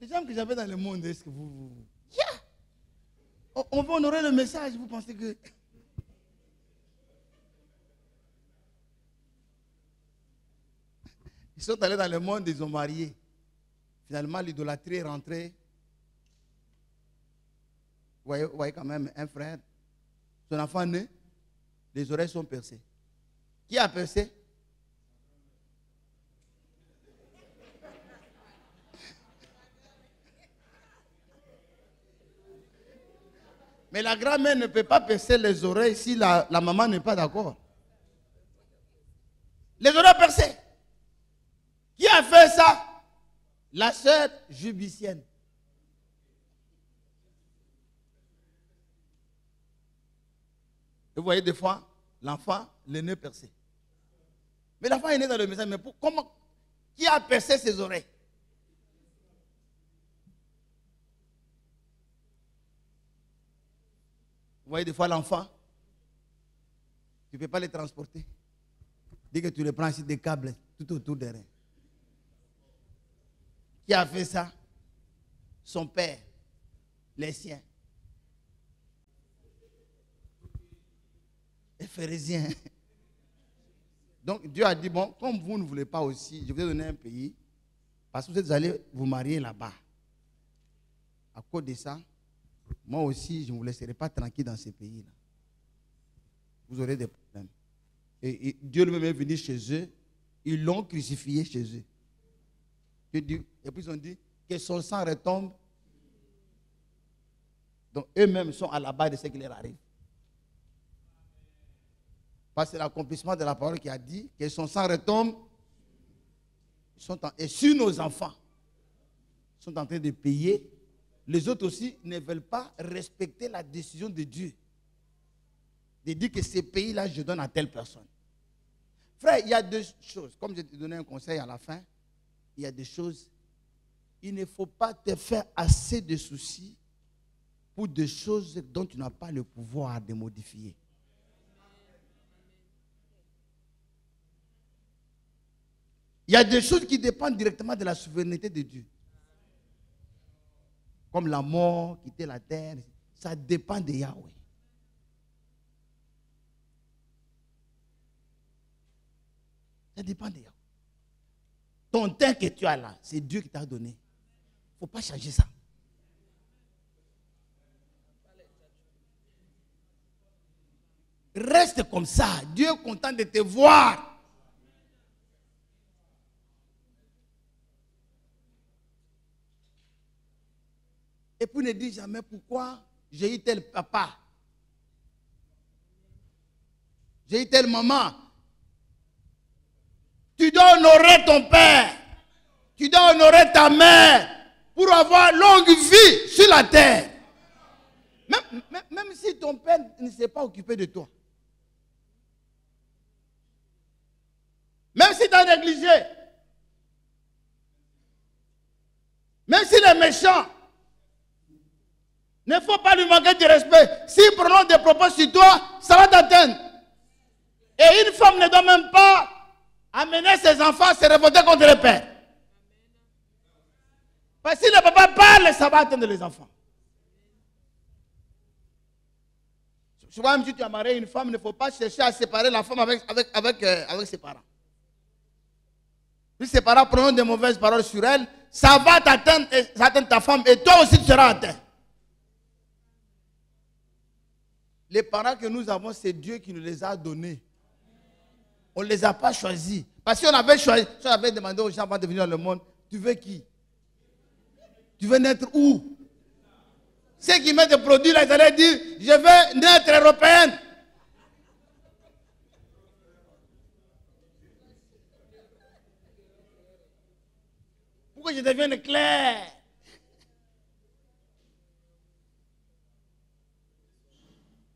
Les gens que j'avais dans le monde, est-ce que vous. Yeah. On veut honorer le message, vous pensez que. Ils sont allés dans le monde, ils ont marié. Finalement, l'idolâtrie est rentrée. Vous voyez quand même un frère, son enfant né, les oreilles sont percées. Qui a percé? Mais la grand-mère ne peut pas percer les oreilles si la maman n'est pas d'accord. Les oreilles percées. Qui a fait ça? La sœur jubicienne. Vous voyez des fois, l'enfant, le nez percé. Mais l'enfant est né dans le message. Mais comment? Qui a percé ses oreilles? Vous voyez des fois l'enfant, tu ne peux pas les transporter. Dès que tu les prends ici, des câbles tout autour des reins. Qui a fait ça? Son père, les siens. Les pharisiens. Donc Dieu a dit, bon, comme vous ne voulez pas aussi, je vais vous donner un pays, parce que vous allez vous marier là-bas. À cause de ça, moi aussi, je ne vous laisserai pas tranquille dans ces pays-là. Vous aurez des problèmes. Et Dieu lui-même est venu chez eux, ils l'ont crucifié chez eux. Et puis ils ont dit que son sang retombe. Donc eux-mêmes sont à la base de ce qui leur arrive. Parce que c'est l'accomplissement de la parole qui a dit que son sang retombe. Et sur nos enfants, ils sont en train de payer. Les autres aussi ne veulent pas respecter la décision de Dieu. De dire que ces pays-là, je donne à telle personne. Frère, il y a deux choses. Comme je t'ai donné un conseil à la fin, il y a des choses. Il ne faut pas te faire assez de soucis pour des choses dont tu n'as pas le pouvoir de modifier. Il y a des choses qui dépendent directement de la souveraineté de Dieu. Comme la mort, quitter la terre, ça dépend de Yahweh. Ça dépend de Yahweh. Ton teint que tu as là, c'est Dieu qui t'a donné. Il ne faut pas changer ça. Reste comme ça. Dieu est content de te voir. Et puis ne dis jamais pourquoi j'ai eu tel papa. J'ai eu telle maman. Tu dois honorer ton père. Tu dois honorer ta mère pour avoir longue vie sur la terre. Même si ton père ne s'est pas occupé de toi. Même si tu as négligé. Même s'il est méchant. Il ne faut pas lui manquer de respect. S'il prononce des propos sur toi, ça va t'atteindre. Et une femme ne doit même pas amener ses enfants à se révolter contre le père. Parce que si le papa parle, ça va atteindre les enfants. Je vois, même si tu as marié une femme, il ne faut pas chercher à séparer la femme avec ses parents. Si ses parents prononcent de mauvaises paroles sur elle, ça va t'atteindre, ça atteint ta femme et toi aussi tu seras atteint. Les parents que nous avons, c'est Dieu qui nous les a donnés. On ne les a pas choisis. Parce qu'on avait choisi, si on avait demandé aux gens avant de venir dans le monde, tu veux qui? Tu veux naître où? Ceux qui mettent des produits là, ils allaient dire, je veux naître européenne. Pourquoi je devienne clair?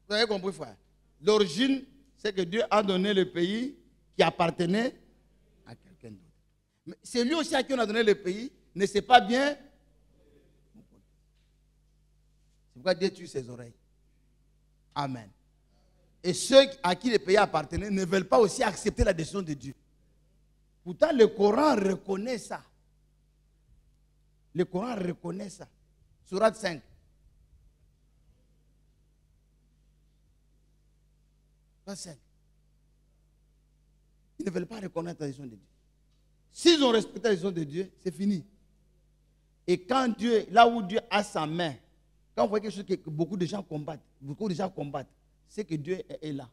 Vous avez compris, frère? L'origine, c'est que Dieu a donné le pays qui appartenait à quelqu'un d'autre. Mais c'est lui aussi à qui on a donné le pays, ne sait pas bien. C'est pourquoi Dieu tue ses oreilles. Amen. Et ceux à qui le pays appartenait ne veulent pas aussi accepter la décision de Dieu. Pourtant, le Coran reconnaît ça. Le Coran reconnaît ça. Sourate 5. Sourate 5. Ils ne veulent pas reconnaître la décision de Dieu. S'ils ont respecté la décision de Dieu, c'est fini. Et quand Dieu, là où Dieu a sa main, quand vous voyez quelque chose que beaucoup de gens combattent, c'est que Dieu est là.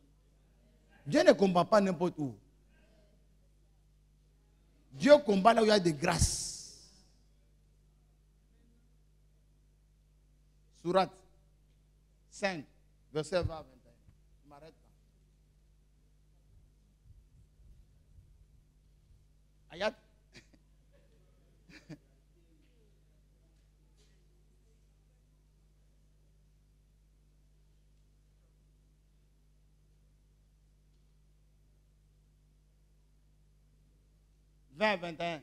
Dieu ne combat pas n'importe où. Dieu combat là où il y a des grâces. Sourate 5, verset 20 à 21. Je m'arrête là. Ayat. « 21.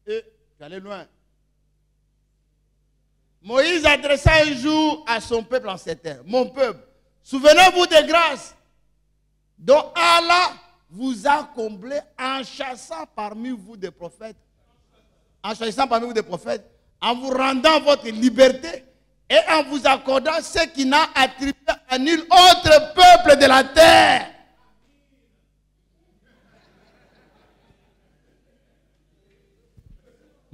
Et, tu allais loin. Moïse adressa un jour à son peuple en ces termes. Mon peuple, souvenez-vous des grâces dont Allah vous a comblé en chassant parmi vous des prophètes. En choisissant parmi vous des prophètes, en vous rendant votre liberté et en vous accordant ce qui n'a attribué à nul autre peuple de la terre.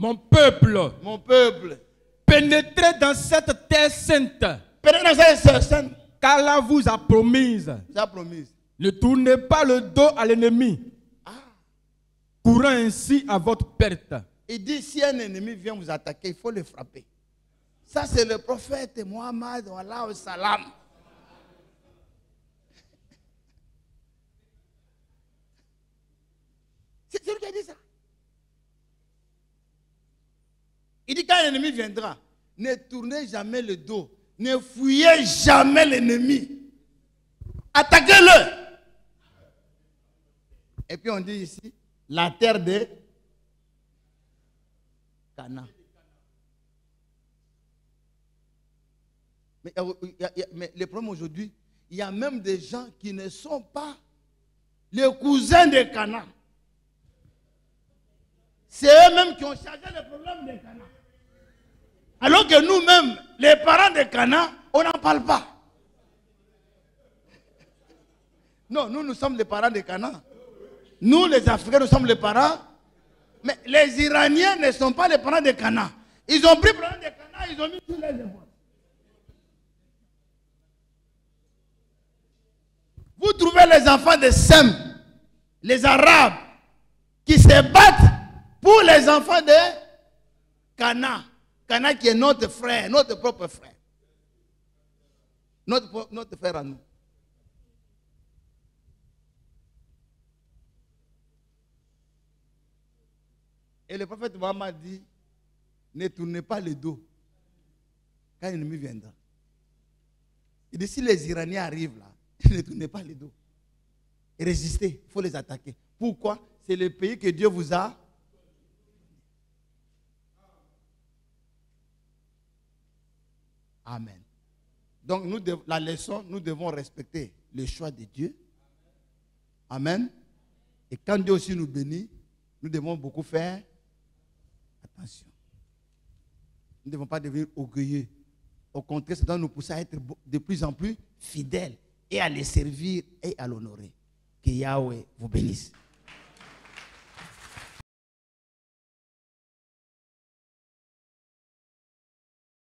Mon peuple, pénétrez dans cette terre sainte, dans cette terre sainte, qu'Allah vous a promise. Ne tournez pas le dos à l'ennemi, courant ainsi à votre perte. Il dit, si un ennemi vient vous attaquer, il faut le frapper. Ça, c'est le prophète Mohammed, wallah wa salam. C'est lui qui a dit ça. Il dit, quand l'ennemi viendra, ne tournez jamais le dos. Ne fouillez jamais l'ennemi. Attaquez-le. Et puis on dit ici, la terre de Canaan. Mais le problème aujourd'hui, il y a même des gens qui ne sont pas les cousins de Canaan. C'est eux-mêmes qui ont chargé le problème de Canaan. Alors que nous-mêmes, les parents de Canaan, on n'en parle pas. Non, nous sommes les parents de Canaan. Nous, les Africains, nous sommes les parents. Mais les Iraniens ne sont pas les parents de Canaan. Ils ont pris le problème de Canaan, ils ont mis tous les efforts. Vous trouvez les enfants de Sem, les Arabes, qui se battent pour les enfants de Canaan. Canaan qui est notre frère, notre propre frère. Notre frère à nous. Et le prophète Mohammed dit, ne tournez pas le dos quand l'ennemi viendra. Il dit, si les Iraniens arrivent là, ne tournez pas le dos. Et résistez, il faut les attaquer. Pourquoi? C'est le pays que Dieu vous a. Amen. Donc, la leçon, nous devons respecter le choix de Dieu. Amen. Et quand Dieu aussi nous bénit, nous devons beaucoup faire attention. Nous ne devons pas devenir orgueilleux. Au contraire, ça doit nous pousser à être de plus en plus fidèles et à les servir et à l'honorer. Que Yahweh vous bénisse.